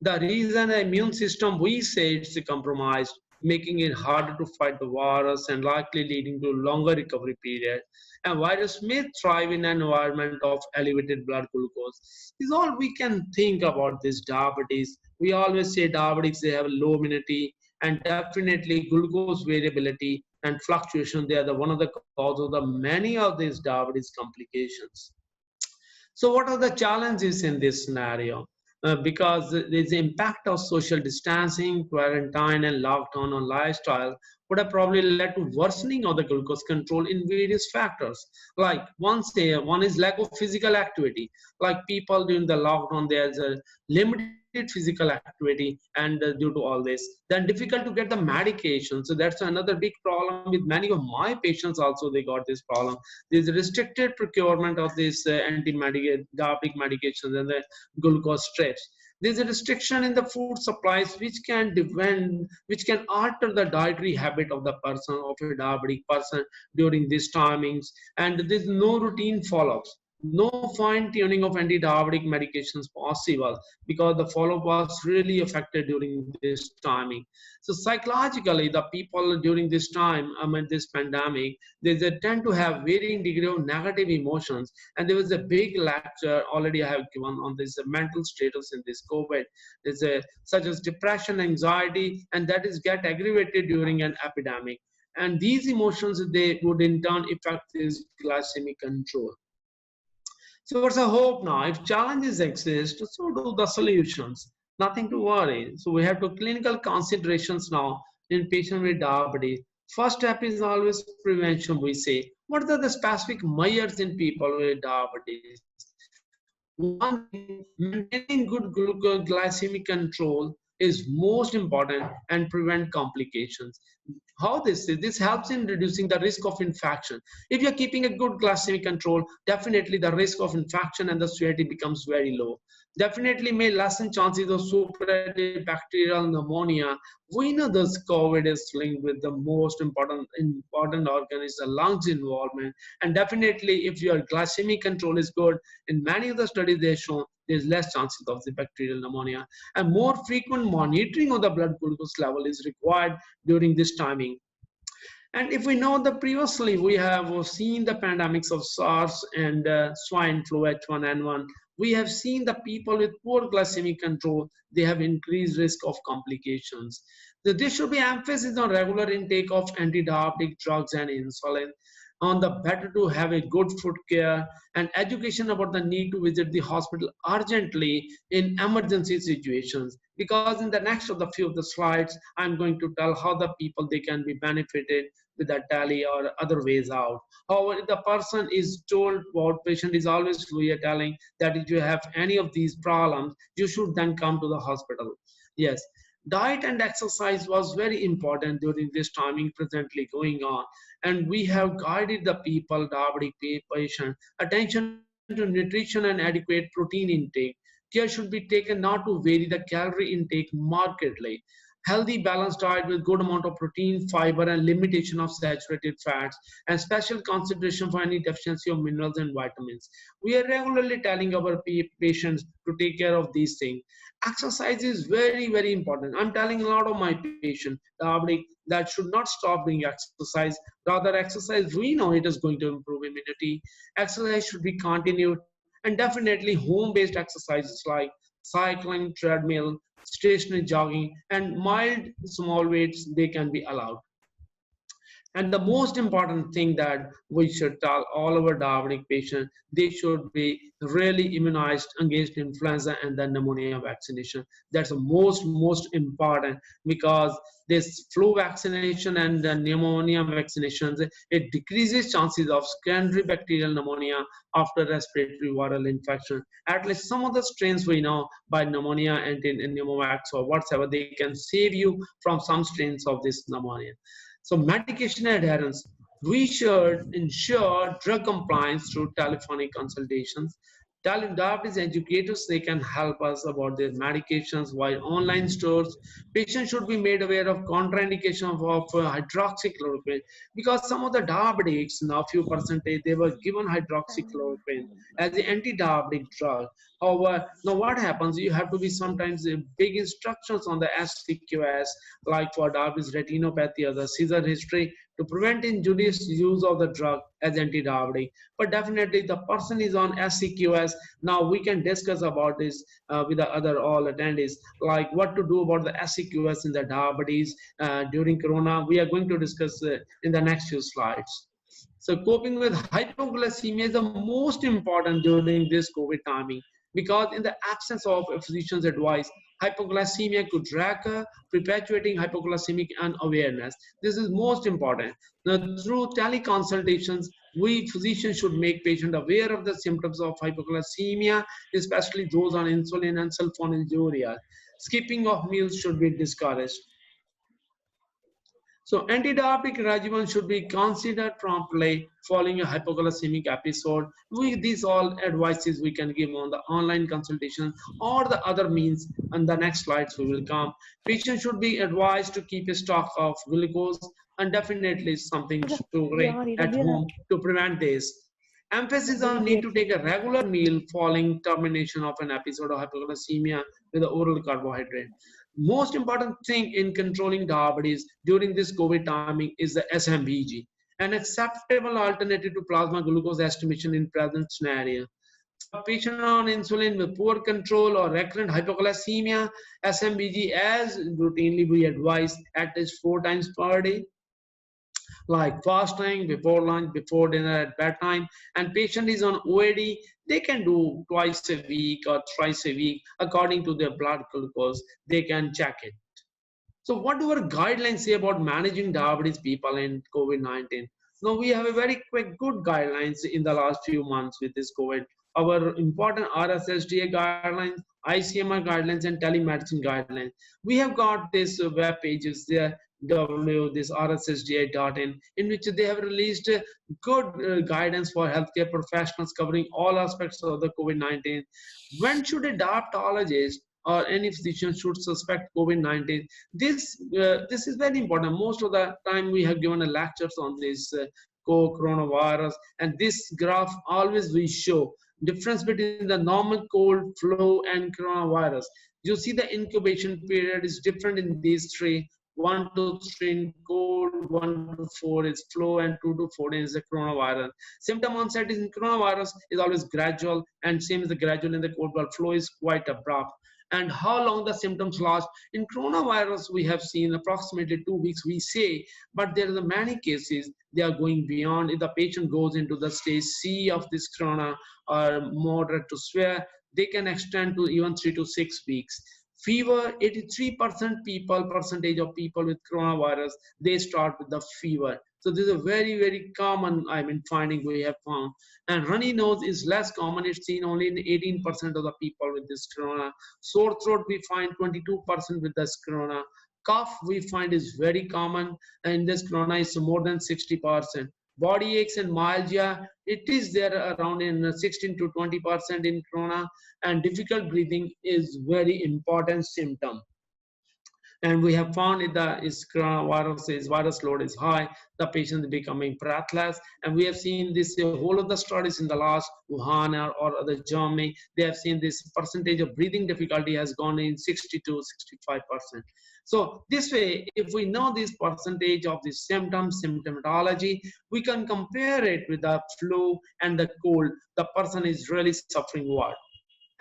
The reason the immune system, we say it's compromised, making it harder to fight the virus and likely leading to longer recovery period. And virus may thrive in an environment of elevated blood glucose. Is all we can think about this diabetes. We always say diabetics, they have low immunity, and definitely glucose variability and fluctuation, they are the one of the cause of the many of these diabetes complications. So what are the challenges in this scenario? Because there's the impact of social distancing, quarantine, and lockdown on lifestyle would have probably led to worsening of the glucose control in various factors. Like one is lack of physical activity. Like people during the lockdown, there's a limited physical activity, and due to all this, then difficult to get the medication. So that's another big problem with many of my patients. Also, they got this problem. There's restricted procurement of these diabetic medications and the glucose strips. There's a restriction in the food supplies which can alter the dietary habit of the person, of a diabetic person during these timings. And there's no routine follow-ups, no fine tuning of anti-diabetic medications possible because the follow-up was really affected during this timing. So psychologically, the people during this time, this pandemic, they tend to have varying degree of negative emotions. And there was a big lecture already I have given on this mental status in this COVID. There's such as depression, anxiety, and that is get aggravated during an epidemic. And these emotions, they would in turn affect this glycemic control. So what's the hope now? If challenges exist, so do the solutions. Nothing to worry. So we have to clinical considerations now in patient with diabetes. First step is always prevention, we say. What are the specific measures in people with diabetes? One thing, maintaining good glycemic control is most important and prevent complications. How this is? This helps in reducing the risk of infection. If you're keeping a good glycemic control, definitely the risk of infection and the severity becomes very low. Definitely may lessen chances of spread bacterial pneumonia. We know this COVID is linked with the most important organ is the lungs involvement. And definitely if your glycemic control is good, in many of the studies they show there's less chances of the bacterial pneumonia. And more frequent monitoring of the blood glucose level is required during this timing. And if we know that previously we have seen the pandemics of SARS and swine flu H1N1, we have seen the people with poor glycemic control, they have increased risk of complications. There should be emphasis on regular intake of anti-diabetic drugs and insulin, on the better to have a good food care, and education about the need to visit the hospital urgently in emergency situations. Because in the next of the few of the slides, I'm going to tell how the people they can be benefited with that tele or other ways out. However, if the person is told, what patient is always we are telling that if you have any of these problems, you should then come to the hospital. Yes, diet and exercise was very important during this timing presently going on, and we have guided the people, diabetic patient, attention to nutrition and adequate protein intake. Care should be taken not to vary the calorie intake markedly. Healthy balanced diet with good amount of protein, fiber, and limitation of saturated fats, and special consideration for any deficiency of minerals and vitamins. We are regularly telling our patients to take care of these things. Exercise is very, very important. I'm telling a lot of my patients, diabetic, that should not stop doing exercise. Rather, exercise, we know it is going to improve immunity. Exercise should be continued, and definitely home-based exercises like cycling, treadmill, stationary jogging, and mild small weights, they can be allowed. And the most important thing that we should tell all our diabetic patients, they should be really immunized against influenza and the pneumonia vaccination. That's the most important, because this flu vaccination and the pneumonia vaccinations, it decreases chances of secondary bacterial pneumonia after respiratory viral infection. At least some of the strains we know by pneumonia and in pneumovax or whatever, they can save you from some strains of this pneumonia. So medication adherence, we should ensure drug compliance through telephonic consultations. Diabetes educators, they can help us about their medications, while online stores, patients should be made aware of contraindication of hydroxychloroquine, because some of the diabetics, now few percentage, they were given hydroxychloroquine as the anti-diabetic drug. However, now what happens, you have to be sometimes big instructions on the SCQS, like for diabetes retinopathy or the seizure history, to prevent injurious use of the drug as anti-diabetic. But definitely the person is on SCQS. Now we can discuss about this with the other all attendees, like what to do about the SCQS in the diabetes during Corona. We are going to discuss in the next few slides. So coping with hypoglycemia is the most important during this COVID timing, because in the absence of a physician's advice, hypoglycemia could recur, perpetuating hypoglycemic unawareness. This is most important. Now, through teleconsultations, we physicians should make patient aware of the symptoms of hypoglycemia, especially those on insulin and sulfonylurea. Skipping of meals should be discouraged. So anti-diabetic regimen should be considered promptly following a hypoglycemic episode. These all advices we can give on the online consultation or the other means. And the next slides we will come. Patients should be advised to keep a stock of glucose and definitely something to at home to prevent this. Emphasis on need to take a regular meal following termination of an episode of hypoglycemia with the oral carbohydrate. Most important thing in controlling diabetes during this COVID timing is the SMBG, an acceptable alternative to plasma glucose estimation in present scenario. For patient on insulin with poor control or recurrent hypoglycemia, SMBG as routinely we advise at least 4 times per day, like fasting, before lunch, before dinner, at bedtime. And patient is on OAD, they can do twice a week or thrice a week according to their blood glucose. They can check it. So what do our guidelines say about managing diabetes people in COVID-19? Now we have a very quick good guidelines in the last few months with this COVID. Our important RSSDA guidelines, ICMR guidelines, and telemedicine guidelines. We have got these web pages there. this rssgi.in, in which they have released good guidance for healthcare professionals covering all aspects of the COVID-19. When should a dermatologist or any physician should suspect COVID-19? This is very important. Most of the time we have given a lectures on this coronavirus, and this graph always we show difference between the normal cold, flu, and coronavirus. You see the incubation period is different in these three. 1 to 3 in cold, 1 to 4 is flu, and 2 to 14 is the coronavirus. Symptom onset in coronavirus is always gradual, and same as the gradual in the cold, but flu is quite abrupt. And how long the symptoms last? In coronavirus, we have seen approximately 2 weeks, we say, but there are many cases, they are going beyond. If the patient goes into the stage C of this corona or moderate to severe, they can extend to even 3 to 6 weeks. Fever, 83% percentage of people with coronavirus, they start with the fever. So this is a very, very common, finding we have found. And runny nose is less common. It's seen only in 18% of the people with this corona. Sore throat, we find 22% with this corona. Cough, we find is very common. And this corona is more than 60%. Body aches and myalgia, it is there around in 16 to 20% in corona, and difficult breathing is very important symptom. And we have found if the coronavirus virus load is high, the patient is becoming breathless. And we have seen this whole of the studies in the last Wuhan or other Germany. They have seen this percentage of breathing difficulty has gone in 60 to 65%. So this way, if we know this percentage of the symptomatology, we can compare it with the flu and the cold. The person is really suffering what?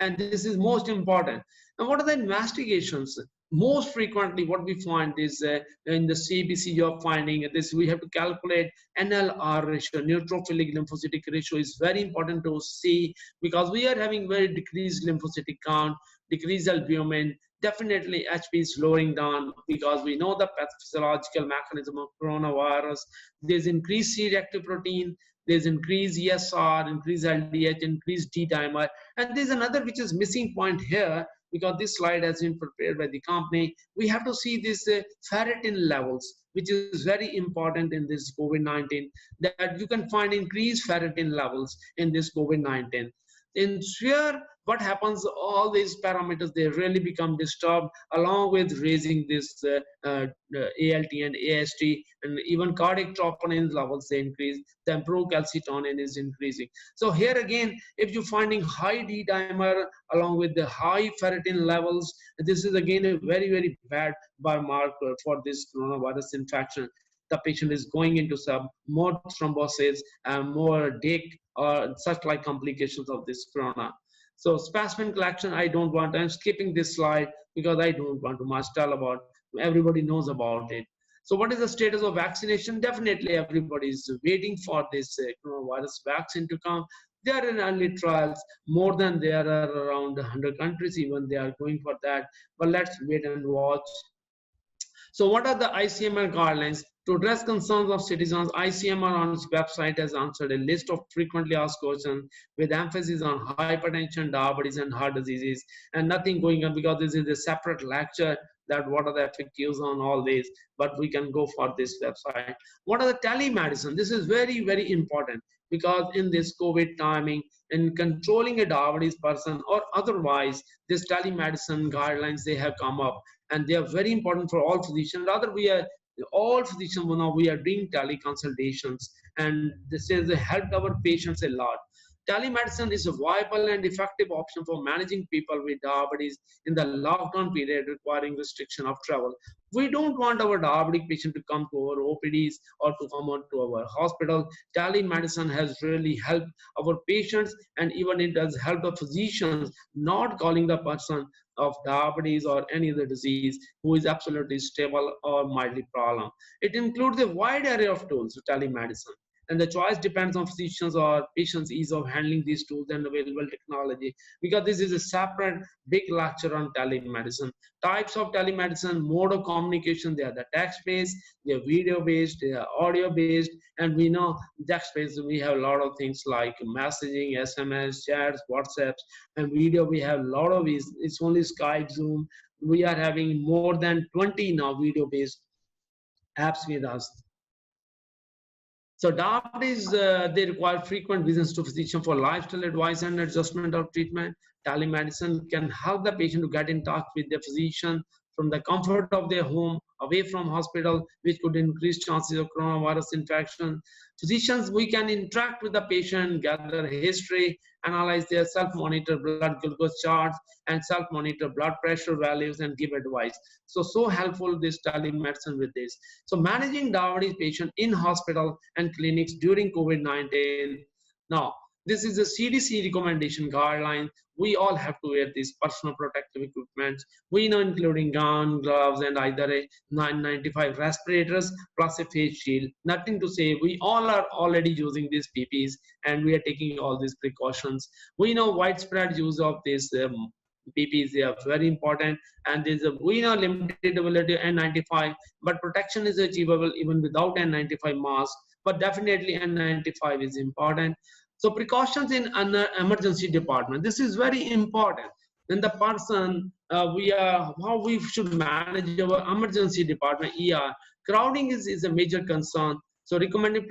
And this is most important. And what are the investigations? Most frequently, what we find is in the CBC, you're finding this, we have to calculate NLR ratio, neutrophilic lymphocytic ratio is very important to see, because we are having very decreased lymphocytic count, decreased albumin. Definitely HP is slowing down, because we know the pathophysiological mechanism of coronavirus. There's increased C-reactive protein, there's increased ESR, increased LDH, increased D-dimer. And there's another which is missing point here, because this slide has been prepared by the company. We have to see this ferritin levels, which is very important in this COVID-19, that you can find increased ferritin levels in this COVID-19. In severe, what happens, all these parameters, they really become disturbed, along with raising this ALT and AST, and even cardiac troponin levels, they increase. The improved calcitonin is increasing. So here again, if you're finding high D-dimer along with the high ferritin levels, this is again a very, very bad biomarker for this coronavirus infection. The patient is going into some more thrombosis and more DIC or such like complications of this corona. So specimen collection, I'm skipping this slide because I don't want to much tell about, everybody knows about it. So what is the status of vaccination? Definitely everybody is waiting for this coronavirus vaccine to come. They are in early trials, more than there are around 100 countries, even they are going for that. But let's wait and watch. So what are the ICMR guidelines? To address concerns of citizens, ICMR on its website has answered a list of frequently asked questions with emphasis on hypertension, diabetes, and heart diseases, and nothing going on, because this is a separate lecture that what are the effectives on all these, but we can go for this website. What are the telemedicine? This is very, very important, because in this COVID timing, in controlling a diabetes person or otherwise, this telemedicine guidelines, they have come up, and they are very important for all physicians. Rather, all physicians now we are doing teleconsultations, and this has helped our patients a lot. Telemedicine is a viable and effective option for managing people with diabetes in the lockdown period requiring restriction of travel. We don't want our diabetic patient to come to our OPDs or to come on to our hospital. Telemedicine has really helped our patients, and even it does help the physicians not calling the person of diabetes or any other disease who is absolutely stable or mildly problem. It includes a wide array of tools to telemedicine, and the choice depends on physicians or patients' ease of handling these tools and available technology, because this is a separate big lecture on telemedicine. Types of telemedicine, mode of communication, they are the text-based, they are video-based, they are audio-based, and we know text-based, we have a lot of things like messaging, SMS, chats, WhatsApps, and video, we have a lot of these. It's only Skype, Zoom. We are having more than 20 now video-based apps with us. So diabetes, they require frequent visits to physician for lifestyle advice and adjustment of treatment. Telemedicine can help the patient to get in touch with their physician from the comfort of their home, away from hospital, which could increase chances of coronavirus infection. Physicians, we can interact with the patient, gather history, analyze their self-monitor blood glucose charts, and self-monitor blood pressure values and give advice. So helpful this telemedicine with this. So managing diabetes patient in hospital and clinics during COVID-19. Now, this is a CDC recommendation guideline. We all have to wear these personal protective equipment. We know including gown, gloves, and either a 995 respirators plus a face shield. Nothing to say. We all are already using these PPs and we are taking all these precautions. We know widespread use of these PPs, they are very important, and there's a we know limited availability N95, but protection is achievable even without N95 mask. But definitely N95 is important. So precautions in an emergency department. This is very important. Then the person we are how we should manage our emergency department. ER crowding is a major concern. So recommended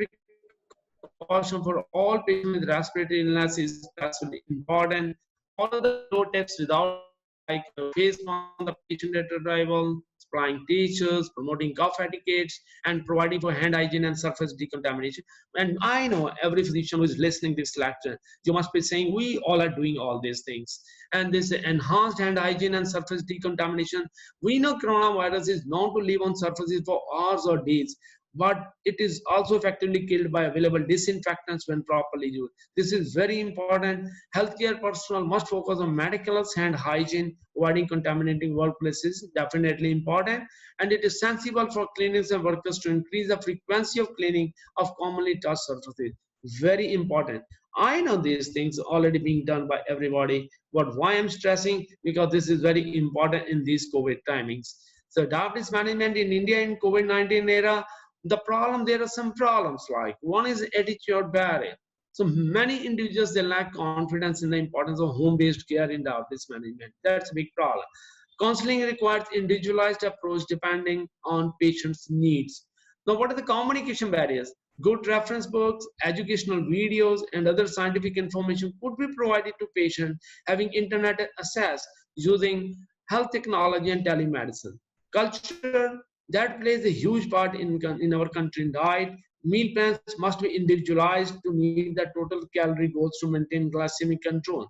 precaution for all patients with respiratory illness is especially important. Follow the flow tips without like face mask on the patient at arrival, supplying tissues, promoting cough etiquettes, and providing for hand hygiene and surface decontamination. And I know every physician who is listening to this lecture, you must be saying we all are doing all these things. And this enhanced hand hygiene and surface decontamination. We know coronavirus is known to live on surfaces for hours or days, but it is also effectively killed by available disinfectants when properly used. This is very important. Healthcare personnel must focus on medical hand hygiene, avoiding contaminating workplaces, definitely important. And it is sensible for clinics and workers to increase the frequency of cleaning of commonly touched surfaces. Very important. I know these things already being done by everybody, but why I'm stressing? Because this is very important in these COVID timings. So diabetes management in India in COVID-19 era, there are some problems like one is attitude barrier. So many individuals, they lack confidence in the importance of home-based care in diabetes management. That's a big problem. Counseling requires individualized approach depending on patient's needs. Now, what are the communication barriers? Good reference books, educational videos, and other scientific information could be provided to patients having internet access using health technology and telemedicine. Culture, that plays a huge part in our country diet. Meal plans must be individualized to meet the total calorie goals to maintain glycemic control.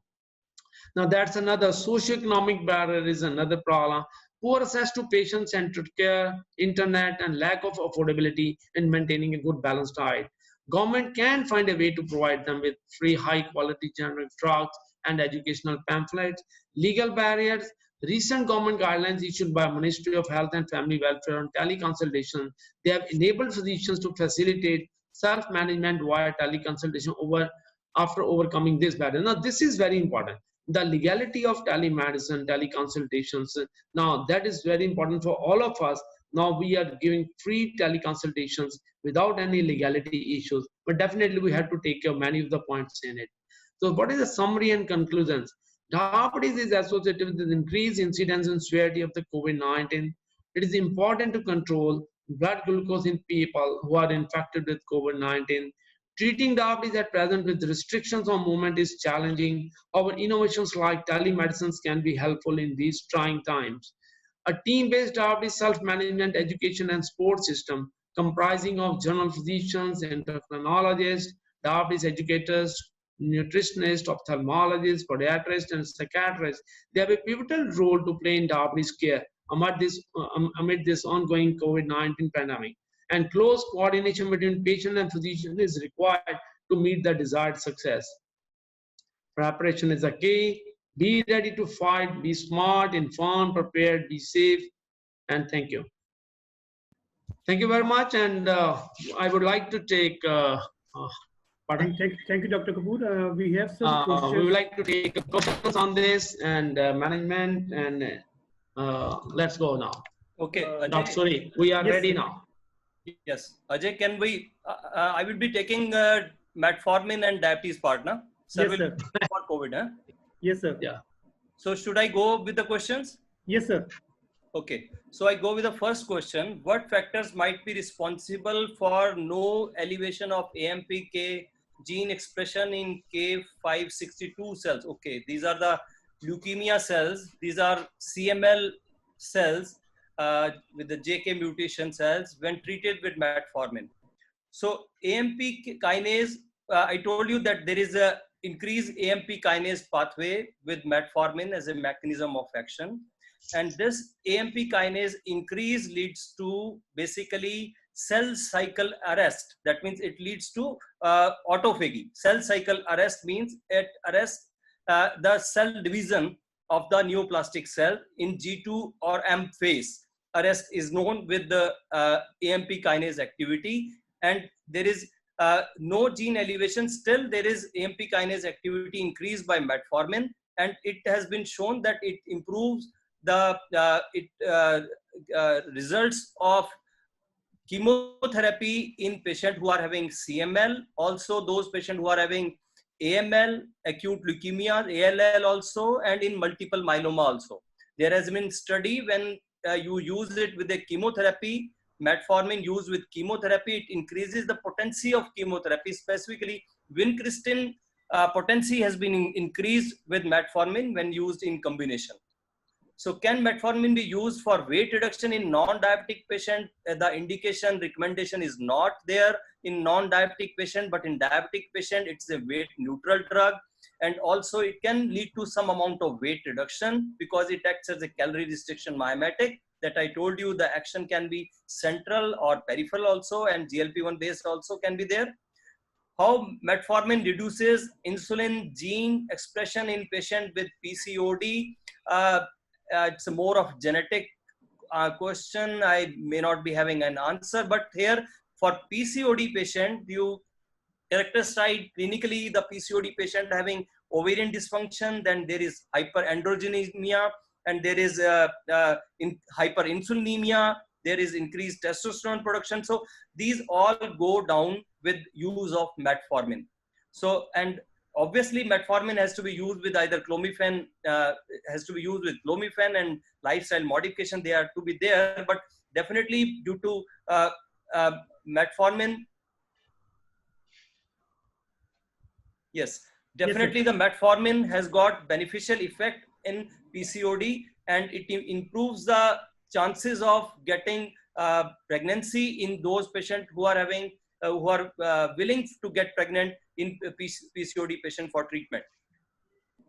Now that's another socioeconomic barrier is another problem. Poor access to patient-centered care, internet, and lack of affordability in maintaining a good balanced diet. Government can find a way to provide them with free high-quality generic drugs and educational pamphlets. Legal barriers. Recent government guidelines issued by Ministry of Health and Family Welfare on teleconsultation, they have enabled physicians to facilitate self-management via teleconsultation after overcoming this barrier. Now, this is very important. The legality of telemedicine, teleconsultations. Now, that is very important for all of us. Now, we are giving free teleconsultations without any legality issues, but definitely we have to take care of many of the points in it. So, what is the summary and conclusions? Diabetes is associated with increased incidence and severity of the COVID-19. It is important to control blood glucose in people who are infected with COVID-19. Treating diabetes at present with restrictions on movement is challenging. Our innovations like telemedicines can be helpful in these trying times. A team-based diabetes self-management education and support system comprising of general physicians, endocrinologists, diabetes educators, nutritionists, ophthalmologists, podiatrists, and psychiatrists. They have a pivotal role to play in diabetes care amid this ongoing COVID-19 pandemic. And close coordination between patient and physician is required to meet the desired success. Preparation is a key. Be ready to fight, be smart, informed, prepared, be safe, and thank you. Thank you very much, and I would like to take Thank you, Dr. Kapoor. We have some questions. We would like to take questions on this and management, and let's go now. Okay, Dr. Suri, we are ready now. Yes, Ajay, can we? I will be taking metformin and diabetes partner. Sir, Yes, sir. For COVID, huh? Yes, sir. Yeah. So should I go with the questions? Yes, sir. Okay, so I go with the first question. What factors might be responsible for no elevation of AMPK gene expression in K562 cells? Okay, these are the leukemia cells. These are CML cells with the JK mutation cells when treated with metformin. So AMP kinase, I told you that there is a increased AMP kinase pathway with metformin as a mechanism of action. And this AMP kinase increase leads to basically cell cycle arrest. That means it leads to autophagy. Cell cycle arrest means it arrests the cell division of the neoplastic cell in G2 or M phase. Arrest is known with the AMP kinase activity, and there is no gene elevation. Still, there is AMP kinase activity increased by metformin, and it has been shown that it improves the results of chemotherapy in patients who are having CML, also those patients who are having AML, acute leukemia, ALL also, and in multiple myeloma also. There has been study when you use it with a chemotherapy, metformin used with chemotherapy, it increases the potency of chemotherapy, specifically vincristine potency has been increased with metformin when used in combination. So can metformin be used for weight reduction in non-diabetic patient? The indication recommendation is not there in non-diabetic patient, but in diabetic patient, it's a weight neutral drug. And also it can lead to some amount of weight reduction because it acts as a calorie restriction mimetic that I told you. The action can be central or peripheral also, and GLP-1 based also can be there. How metformin reduces insulin gene expression in patient with PCOD? It's more of genetic question. I may not be having an answer, but here for PCOD patient, you characterize clinically the PCOD patient having ovarian dysfunction, then there is hyperandrogenemia, and there is hyperinsulinemia, there is increased testosterone production. So these all go down with use of metformin. So, and obviously metformin has to be used with either clomiphene, and lifestyle modification, they are to be there, but definitely due to metformin, yes, definitely Yes, the metformin has got beneficial effect in PCOD, and it improves the chances of getting pregnancy in those patients who are having who are willing to get pregnant in PCOD patient for treatment.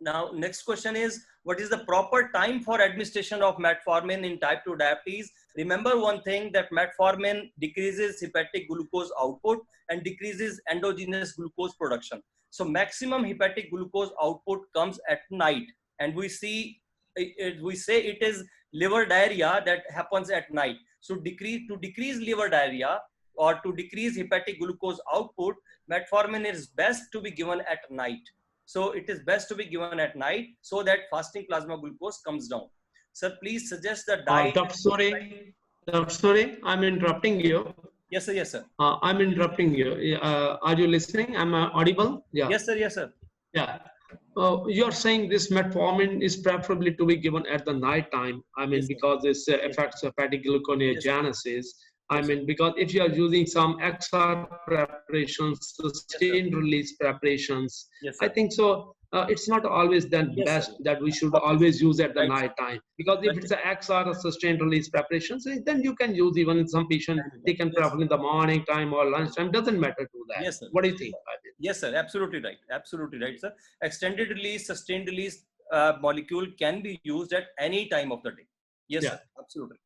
Now, next question is, what is the proper time for administration of metformin in type 2 diabetes? Remember one thing, that metformin decreases hepatic glucose output and decreases endogenous glucose production. So maximum hepatic glucose output comes at night, and we say it is liver diarrhea that happens at night. So to decrease liver diarrhea or to decrease hepatic glucose output, metformin is best to be given at night. So it is best to be given at night so that fasting plasma glucose comes down. Sir, please suggest the diet. Dr. Suri, I'm interrupting you. Yes, sir. Yes, sir. I'm interrupting you. Are you listening? Am I audible? Yeah. Yes, sir. Yes, sir. Yeah. You're saying this metformin is preferably to be given at the night time. I mean, Yes, because this affects hepatic gluconeogenesis. Yes, I mean, because if you are using some XR preparations, sustained release preparations, yes, I think so. It's not always then Yes, best sir. that we should always use at the Right. night time. Because if it's an XR or sustained release preparations, then you can use even in some patients, they can prefer in the morning time or lunchtime. Doesn't matter to that. Yes, sir. What do you think? Yes, sir. Absolutely right. Absolutely right, sir. Extended release, sustained release molecule can be used at any time of the day. Yes, Yeah. sir. Absolutely.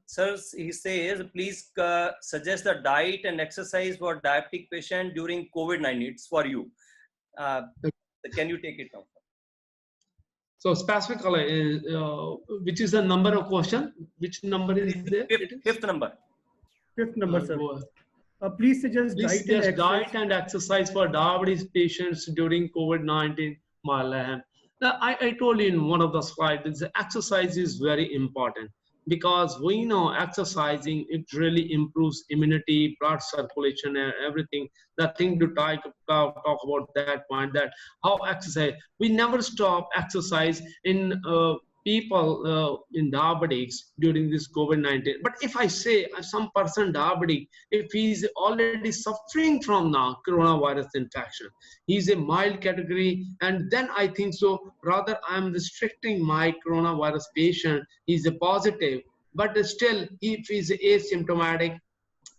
Sir, he says, please suggest the diet and exercise for diabetic patient during COVID-19. It's for you. Can you take it now? So specifically, which is the number of question? Which number is there? Fifth number. Fifth number, sir. Go ahead. Please suggest Please diet and suggest exercise. diet and exercise for diabetes patients during COVID-19. I told you in one of the slides, exercise is very important because we know exercising, it really improves immunity, blood circulation, and everything. The thing to talk about that point, that how exercise, we never stop exercise in people in diabetics during this COVID-19. But if I say some person diabetic, if he's already suffering from now coronavirus infection, he's a mild category, and then I think so, rather I'm restricting my coronavirus patient, he's a positive, but still if he's asymptomatic,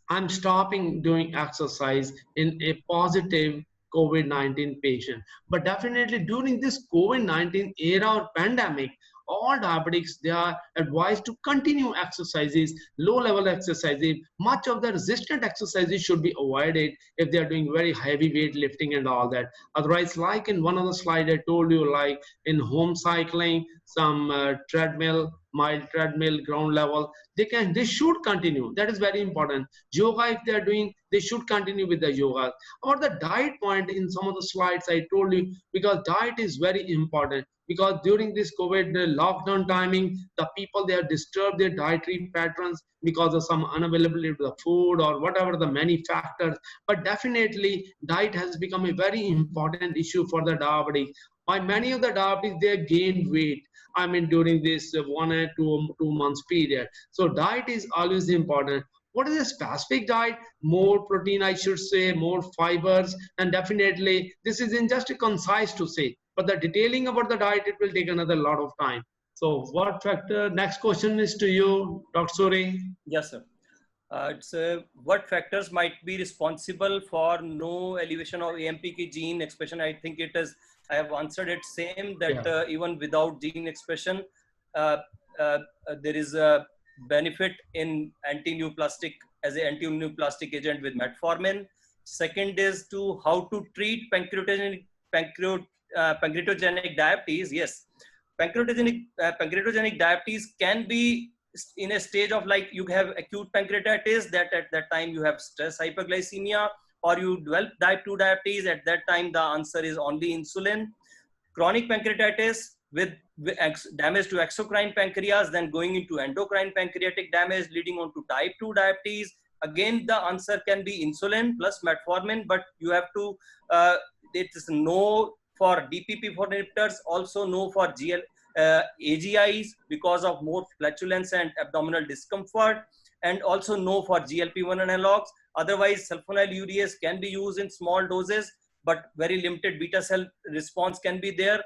I'm stopping doing exercise in a positive COVID-19 patient. But definitely during this COVID-19 era or pandemic, all diabetics, they are advised to continue exercises, low level exercises. Much of the resistant exercises should be avoided if they are doing very heavy weight lifting and all that. Otherwise, like in one of the slides I told you, like in home cycling, some treadmill, mild treadmill, ground level, they should continue. That is very important. Yoga, if they are doing, they should continue with the yoga. About the diet point, in some of the slides I told you, because diet is very important, because during this COVID lockdown timing, the people, they have disturbed their dietary patterns because of some unavailability of the food or whatever the many factors. But definitely diet has become a very important issue for the diabetic. Why many of the diabetics, they have gained weight, I mean, during this 1 or 2 months period. So diet is always important. What is a specific diet? More protein, I should say, more fibers, and definitely this is in just a concise to say, but the detailing about the diet, it will take another lot of time. So what factor? Next question is to you, Dr. Suri. Yes, sir. It's what factors might be responsible for no elevation of AMPK gene expression? I think it is, I have answered it same, that even without gene expression, uh, uh, there is a benefit in anti-neoplastic as an anti-neoplastic agent with metformin. Second is to how to treat pancreatogenic diabetes. Yes, pancreatogenic diabetes can be in a stage of like you have acute pancreatitis, that at that time you have stress hyperglycemia, or you develop type 2 diabetes. At that time the answer is only insulin. Chronic pancreatitis with damage to exocrine pancreas, then going into endocrine pancreatic damage leading on to type 2 diabetes. Again, the answer can be insulin plus metformin, but you have to, it is no for DPP-4 inhibitors, also no for AGIs because of more flatulence and abdominal discomfort, and also no for GLP-1 analogs. Otherwise, sulfonylureas can be used in small doses, but very limited beta cell response can be there.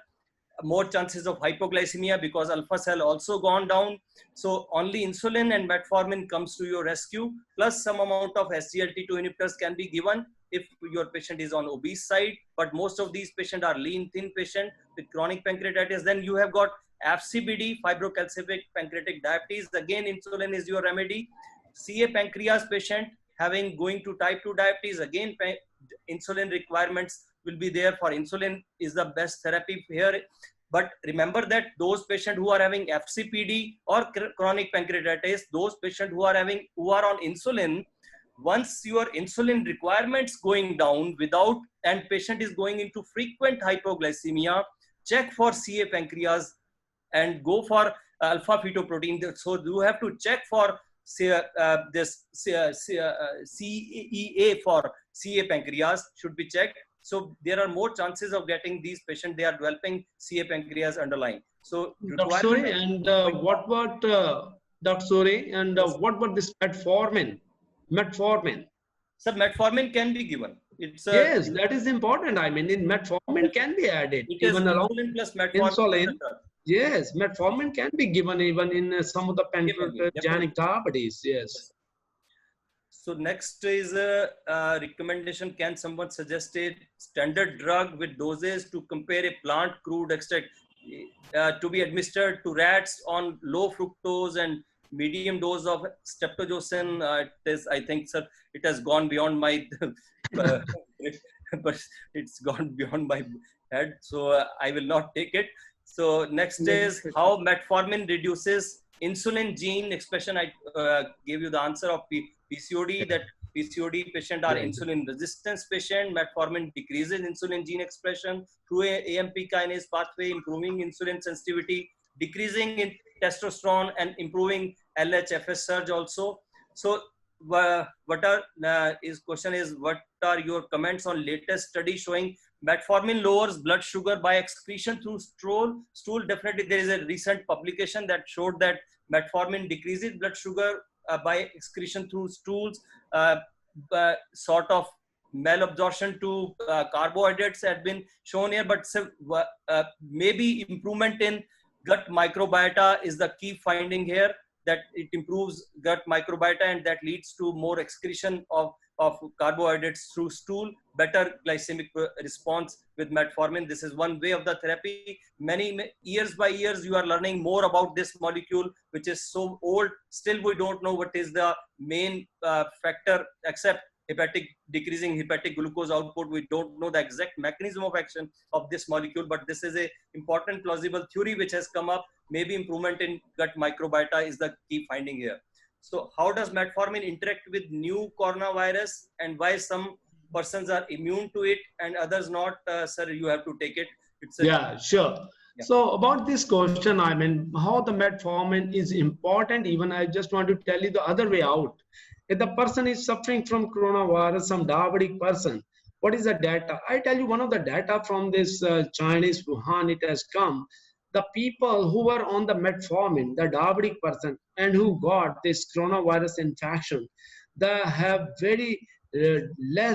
More chances of hypoglycemia because alpha cell also gone down. So only insulin and metformin comes to your rescue, plus some amount of SGLT2 inhibitors can be given if your patient is on obese side. But most of these patients are lean, thin patient with chronic pancreatitis. Then you have got FCBD, fibrocalcific pancreatic diabetes. Again, insulin is your remedy. CA pancreas patient having going to type 2 diabetes, again insulin requirements will be there. For insulin is the best therapy here. But remember that those patients who are having FCPD or chronic pancreatitis, those patients who are on insulin, once your insulin requirements going down without, and patient is going into frequent hypoglycemia, check for CA pancreas and go for alpha fetoprotein. So you have to check for this CEA for CA pancreas should be checked. So there are more chances of getting these patients, they are developing CA pancreas underlying. So Dr. Suri, and what about Dr. Suri, and what about this metformin? Metformin. So metformin can be given. It's yes, that is important. I mean, in metformin can be added it even is along insulin plus metformin. insulin. Yes, metformin can be given even in some of the pancreatogenic diabetes. Yes. So next is a recommendation. Can someone suggest a standard drug with doses to compare a plant crude extract to be administered to rats on low fructose and medium dose of streptozocin? I think, sir, it has gone beyond my, but it's gone beyond my head. So I will not take it. So next is how metformin reduces insulin gene expression. I gave you the answer of PCOD, that PCOD patient are insulin resistance patient. Metformin decreases insulin gene expression through a AMP kinase pathway, improving insulin sensitivity, decreasing in testosterone, and improving LHFS surge also. So what are his question is, what are your comments on latest study showing metformin lowers blood sugar by excretion through stool. Definitely, there is a recent publication that showed that metformin decreases blood sugar by excretion through stools. Sort of malabsorption to carbohydrates had been shown here, but maybe improvement in gut microbiota is the key finding here, that it improves gut microbiota and that leads to more excretion of carbohydrates through stool, better glycemic response with metformin. This is one way of the therapy. Many years by years, you are learning more about this molecule, which is so old. Still, we don't know what is the main factor, except decreasing hepatic glucose output. We don't know the exact mechanism of action of this molecule, but this is a important plausible theory which has come up. Maybe improvement in gut microbiota is the key finding here. So how does metformin interact with new coronavirus, and why some persons are immune to it and others not? Sir, you have to take it. Yeah, sure. Yeah. So about this question, I mean, how the metformin is important, even I just want to tell you the other way out. If the person is suffering from coronavirus, some diabetic person, what is the data? I tell you one of the data from this Chinese Wuhan, it has come. The people who were on the metformin, the diabetic person, and who got this coronavirus infection, they have very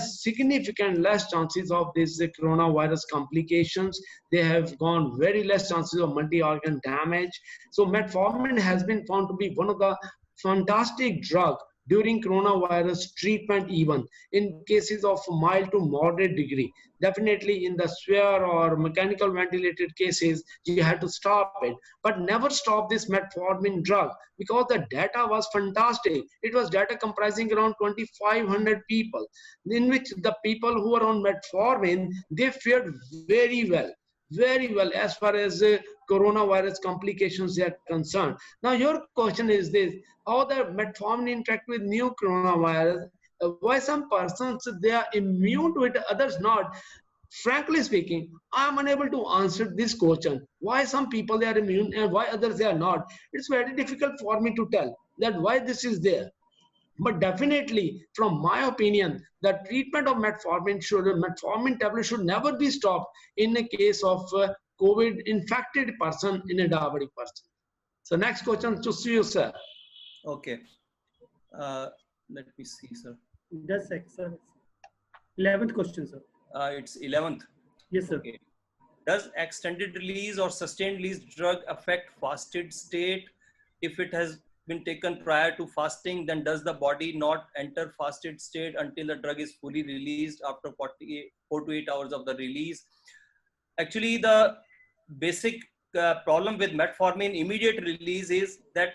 significant less chances of this coronavirus complications. They have gone very less chances of multi-organ damage. So metformin has been found to be one of the fantastic drug during coronavirus treatment, even in cases of mild to moderate degree. Definitely in the severe or mechanical ventilated cases, you had to stop it, but never stop this metformin drug because the data was fantastic. It was data comprising around 2,500 people, in which the people who were on metformin, they fared very well as far as coronavirus complications are concerned. Now your question is this: how the metformin interact with new coronavirus? Why some persons they are immune to it, others not? Frankly speaking, I am unable to answer this question. Why some people they are immune and why others they are not? It's very difficult for me to tell that why this is there. But definitely, from my opinion, the treatment of metformin tablet should never be stopped in a case of COVID infected person in a diabetic person. So next question to see you, sir. Okay. Let me see, sir. Just sec, sir. 11th question, sir. It's 11th. Yes, sir. Okay. Does extended release or sustained release drug affect fasted state? If it has been taken prior to fasting, then does the body not enter fasted state until the drug is fully released after 4 to 8 hours of the release? Actually, the basic problem with metformin immediate release is that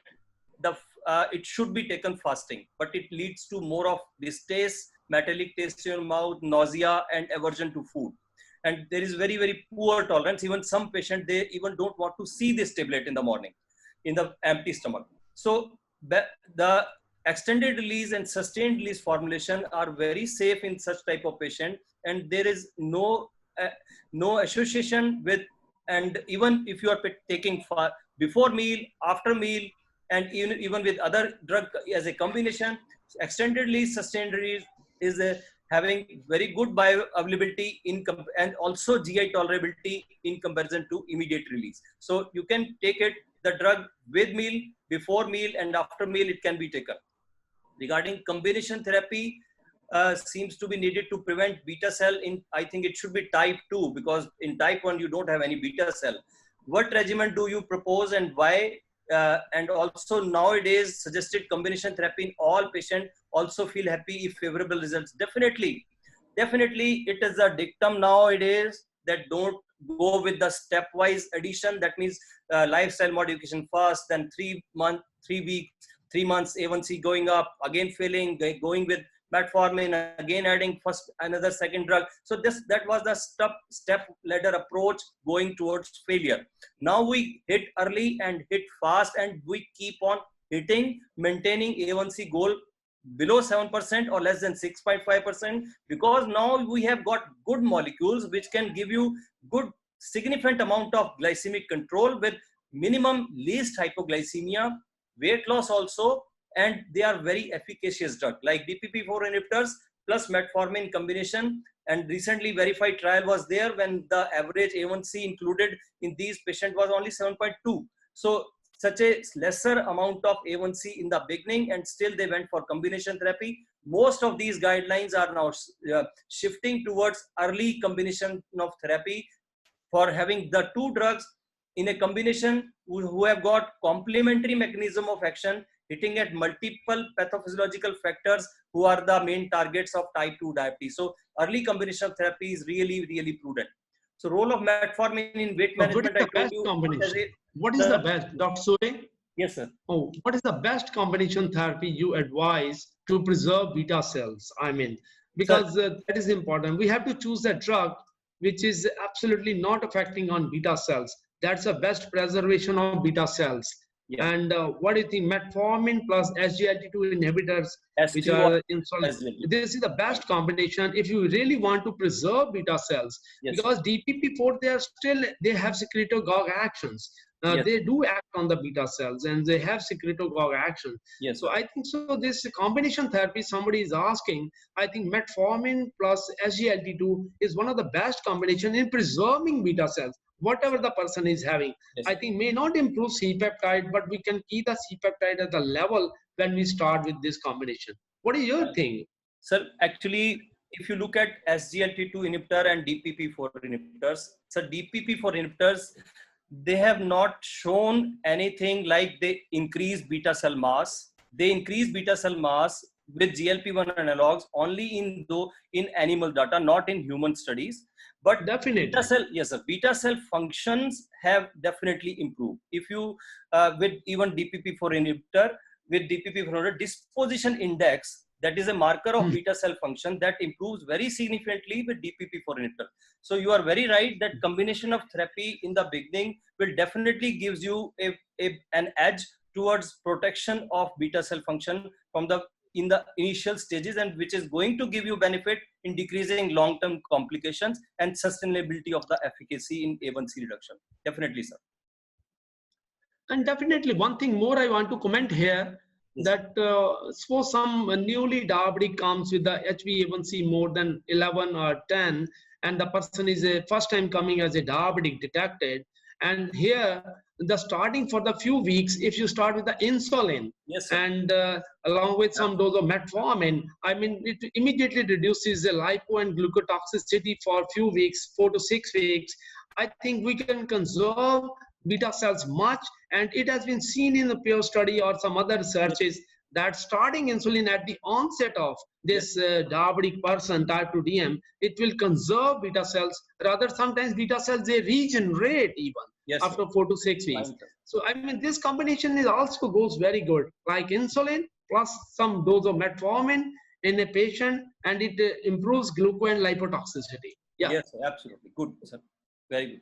it should be taken fasting, but it leads to more of distaste, metallic taste in your mouth, nausea, and aversion to food. And there is very, very poor tolerance. Even some patients, they even don't want to see this tablet in the morning, in the empty stomach. So the extended release and sustained release formulation are very safe in such type of patient, and there is no association with, and even if you are taking before meal, after meal, and even with other drug as a combination, extended release, sustained release is having very good bioavailability and also GI tolerability in comparison to immediate release. So you can take it, the drug with meal, before meal, and after meal it can be taken. Regarding combination therapy, seems to be needed to prevent beta cell in, I think it should be type 2, because in type 1 you don't have any beta cell. What regimen do you propose and why? And also nowadays suggested combination therapy in all patients also feel happy if favorable results. Definitely it is a dictum nowadays that don't go with the stepwise addition. That means lifestyle modification first, then 3 months, 3 weeks, 3 months A1C going up, again failing, going with metformin, again adding first another second drug. So that was the step ladder approach going towards failure. Now we hit early and hit fast, and we keep on hitting, maintaining A1C goal below 7% or less than 6.5%, because now we have got good molecules which can give you good significant amount of glycemic control with minimum least hypoglycemia, weight loss also, and they are very efficacious drug like DPP-4 inhibitors plus metformin combination, And recently verified trial was there when the average A1C included in these patients was only 7.2. So such a lesser amount of A1C in the beginning, and still they went for combination therapy. Most of these guidelines are now shifting towards early combination of therapy for having the two drugs in a combination who have got complementary mechanism of action hitting at multiple pathophysiological factors who are the main targets of type 2 diabetes. So early combination of therapy is really, really prudent. So role of metformin in weight What is management, the I told best you. combination? What is the best, Dr. Suri? Yes, sir. Oh, what is the best combination therapy you advise to preserve beta cells? I mean, Sir, because that is important. We have to choose a drug which is absolutely not affecting on beta cells. That's the best preservation of beta cells. yes, And what do you think? Metformin plus SGLT2 inhibitors, which S3 or are insulin. SGLT2. This is the best combination if you really want to preserve beta cells, Yes, sir. because DPP4 they have secretagogue actions. Yes, They do act on the beta cells and they have secretagogue action. yes, So sir. I think so. This combination therapy somebody is asking. I think metformin plus SGLT2 is one of the best combination in preserving beta cells, whatever the person is having. Yes, I sir. think may not improve C-peptide, but we can keep the C-peptide at the level when we start with this combination. What is your thing? Sir, actually, if you look at SGLT2 inhibitor and DPP4 inhibitors, so DPP4 inhibitors, they have not shown anything like they increase beta cell mass. They increase beta cell mass with GLP-1 analogs only in animal data, not in human studies. But beta Definitely. cell, yes, sir, beta cell functions have definitely improved. If you with even DPP4 inhibitor, with DPP4 inhibitor, disposition index, that is a marker of beta cell function, that improves very significantly with DPP4 inhibitor. So you are very right that combination of therapy in the beginning will definitely gives you an edge towards protection of beta cell function from the in the initial stages, and which is going to give you benefit in decreasing long-term complications and sustainability of the efficacy in A1C reduction. Definitely, sir. And definitely one thing more I want to comment here, Yes. that suppose some newly diabetic comes with the HbA1c more than 11 or 10, and the person is a first time coming as a diabetic detected, and here the starting for the few weeks, if you start with the insulin, Yes, sir. and along with some dose of metformin, I mean, it immediately reduces the lipo and glucotoxicity for a few weeks, 4 to 6 weeks. I think we can conserve beta cells much, and it has been seen in the Pure study or some other researches that starting insulin at the onset of this diabetic person, type 2 DM, it will conserve beta cells. Rather, sometimes beta cells, they regenerate even Yes, after 4 to 6 weeks. So I mean, this combination is also goes very good, like insulin plus some dose of metformin in a patient, and it improves glucose and lipotoxicity. Yeah. Yes, sir, absolutely. Good, sir. Very good.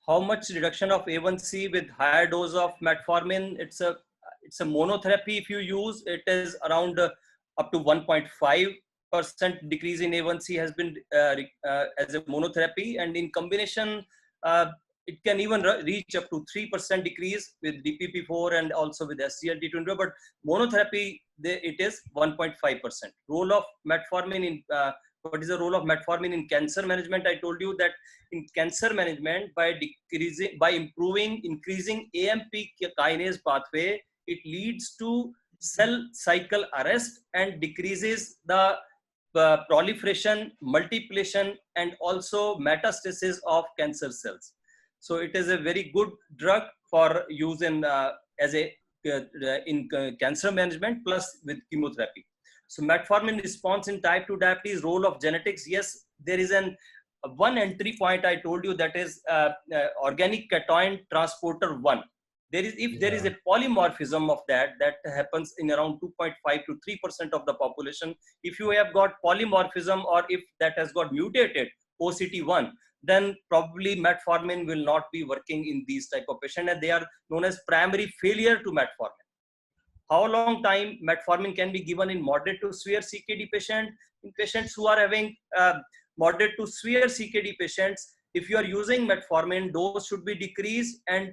How much reduction of A1C with higher dose of metformin? It's a monotherapy. If you use it, is around up to 1.5% decrease in A1C has been as a monotherapy, and in combination, it can even reach up to 3% decrease with DPP4 and also with SGLT2. But monotherapy, it is 1.5%. Role of metformin in what is the role of metformin in cancer management? I told you that in cancer management, by increasing AMP kinase pathway, it leads to cell cycle arrest and decreases the proliferation, multiplication, and also metastasis of cancer cells. So it is a very good drug for use in cancer management plus with chemotherapy. So metformin response in type 2 diabetes, role of genetics. Yes, there is one entry point I told you, that is organic cation transporter 1. If there is a polymorphism of that happens in around 2.5 to 3% of the population. If you have got polymorphism, or if that has got mutated OCT1, then probably metformin will not be working in these type of patients, and they are known as primary failure to metformin. How long time metformin can be given in moderate to severe CKD patient? In patients who are having moderate to severe CKD patients, if you are using metformin, dose should be decreased, and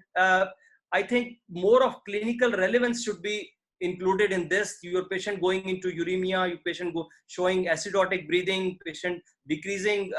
I think more of clinical relevance should be included in this. Your patient going into uremia, your patient showing acidotic breathing, patient decreasing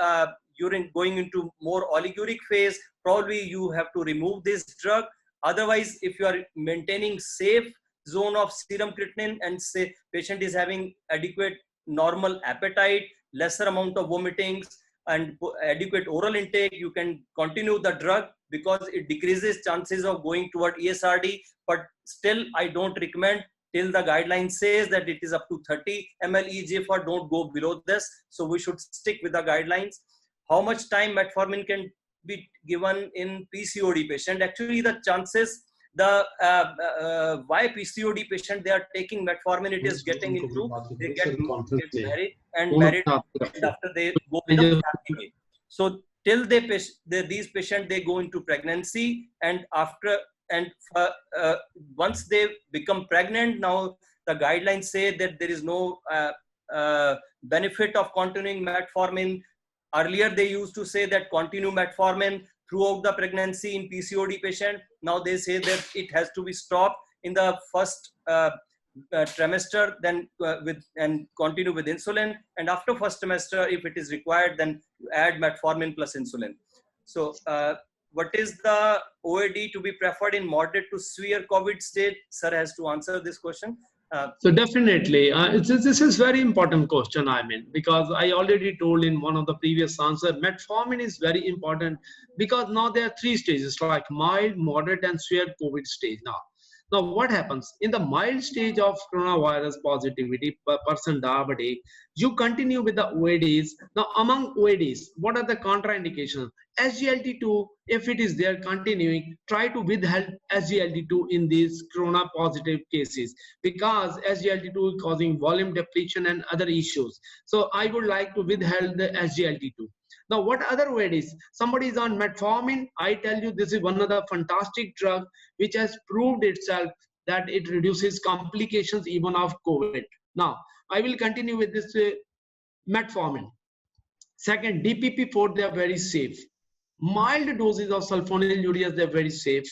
urine, going into more oliguric phase, probably you have to remove this drug. Otherwise, if you are maintaining safe zone of serum creatinine and say patient is having adequate normal appetite, lesser amount of vomitings and adequate oral intake, you can continue the drug because it decreases chances of going toward ESRD. But still, I don't recommend till the guideline says that it is up to 30 ml eGFR, don't go below this. So we should stick with the guidelines. How much time metformin can be given in PCOD patient? Actually, the chances, the why PCOD patient they are taking metformin, it is getting into, they get married and married and after they go with the family. So till these patients they go into pregnancy, and after and once they become pregnant, now the guidelines say that there is no benefit of continuing metformin. Earlier they used to say that continue metformin throughout the pregnancy in PCOD patient. Now they say that it has to be stopped in the first trimester, then and continue with insulin, and after first trimester, if it is required, then add metformin plus insulin. So what is the OAD to be preferred in moderate to severe COVID state? Sir has to answer this question. So definitely, this is very important question, I mean, because I already told in one of the previous answer, metformin is very important because now there are three stages like mild, moderate and severe COVID stage now. Now what happens in the mild stage of coronavirus positivity, person diabetic, you continue with the OADs. Now among OADs, what are the contraindications? SGLT2, if it is there continuing, try to withhold SGLT2 in these corona positive cases because SGLT2 is causing volume depletion and other issues. So I would like to withhold the SGLT2. Now, what other way is somebody is on metformin? I tell you, this is one of the fantastic drug which has proved itself that it reduces complications even of COVID. Now, I will continue with this metformin. Second, DPP-4, they are very safe. Mild doses of sulfonylureas, they are very safe.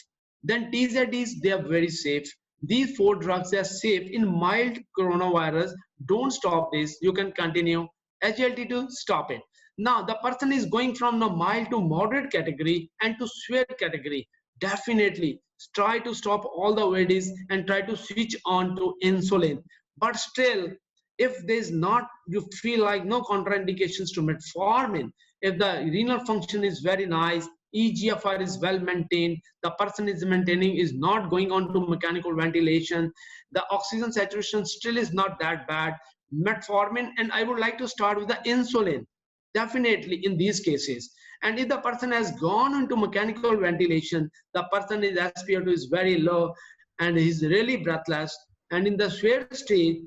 Then TZDs, they are very safe. These four drugs are safe in mild coronavirus. Don't stop this. You can continue. SGLT2, stop it. Now, the person is going from the mild to moderate category and to severe category. Definitely try to stop all the OADs and try to switch on to insulin. But still, if there's not, you feel like no contraindications to metformin, if the renal function is very nice, eGFR is well maintained, the person is maintaining, is not going on to mechanical ventilation, the oxygen saturation still is not that bad, metformin, and I would like to start with the insulin. Definitely in these cases. And if the person has gone into mechanical ventilation, the person is SpO2 is very low and he's really breathless. And in the severe stage,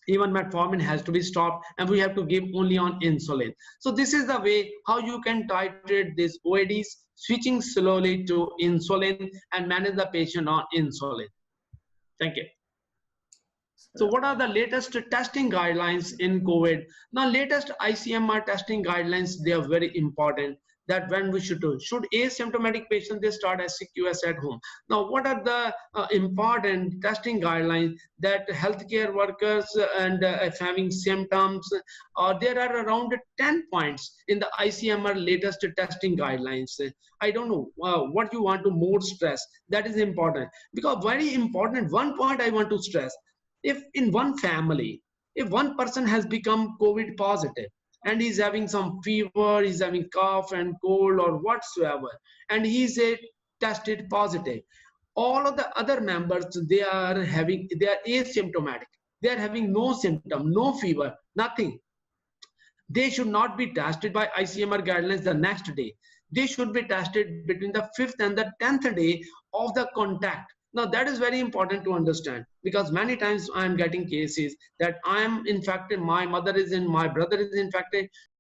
even metformin has to be stopped and we have to give only on insulin. So this is the way how you can titrate these OADs, switching slowly to insulin and manage the patient on insulin. Thank you. So what are the latest testing guidelines in COVID? Now, latest ICMR testing guidelines, they are very important that when we should do. Should asymptomatic patients, they start SCQS at home. Now, what are the important testing guidelines that healthcare workers and if having symptoms, there are around 10 points in the ICMR latest testing guidelines. I don't know what you want to more stress. That is important because very important. One point I want to stress. If in one family, if one person has become COVID positive and he's having some fever, he's having cough and cold or whatsoever, and he's tested positive, all of the other members, they are asymptomatic. They are having no symptom, no fever, nothing. They should not be tested by ICMR guidelines the next day. They should be tested between the 5th and the 10th day of the contact. Now that is very important to understand because many times I am getting cases that I am infected, my mother is in, my brother is infected.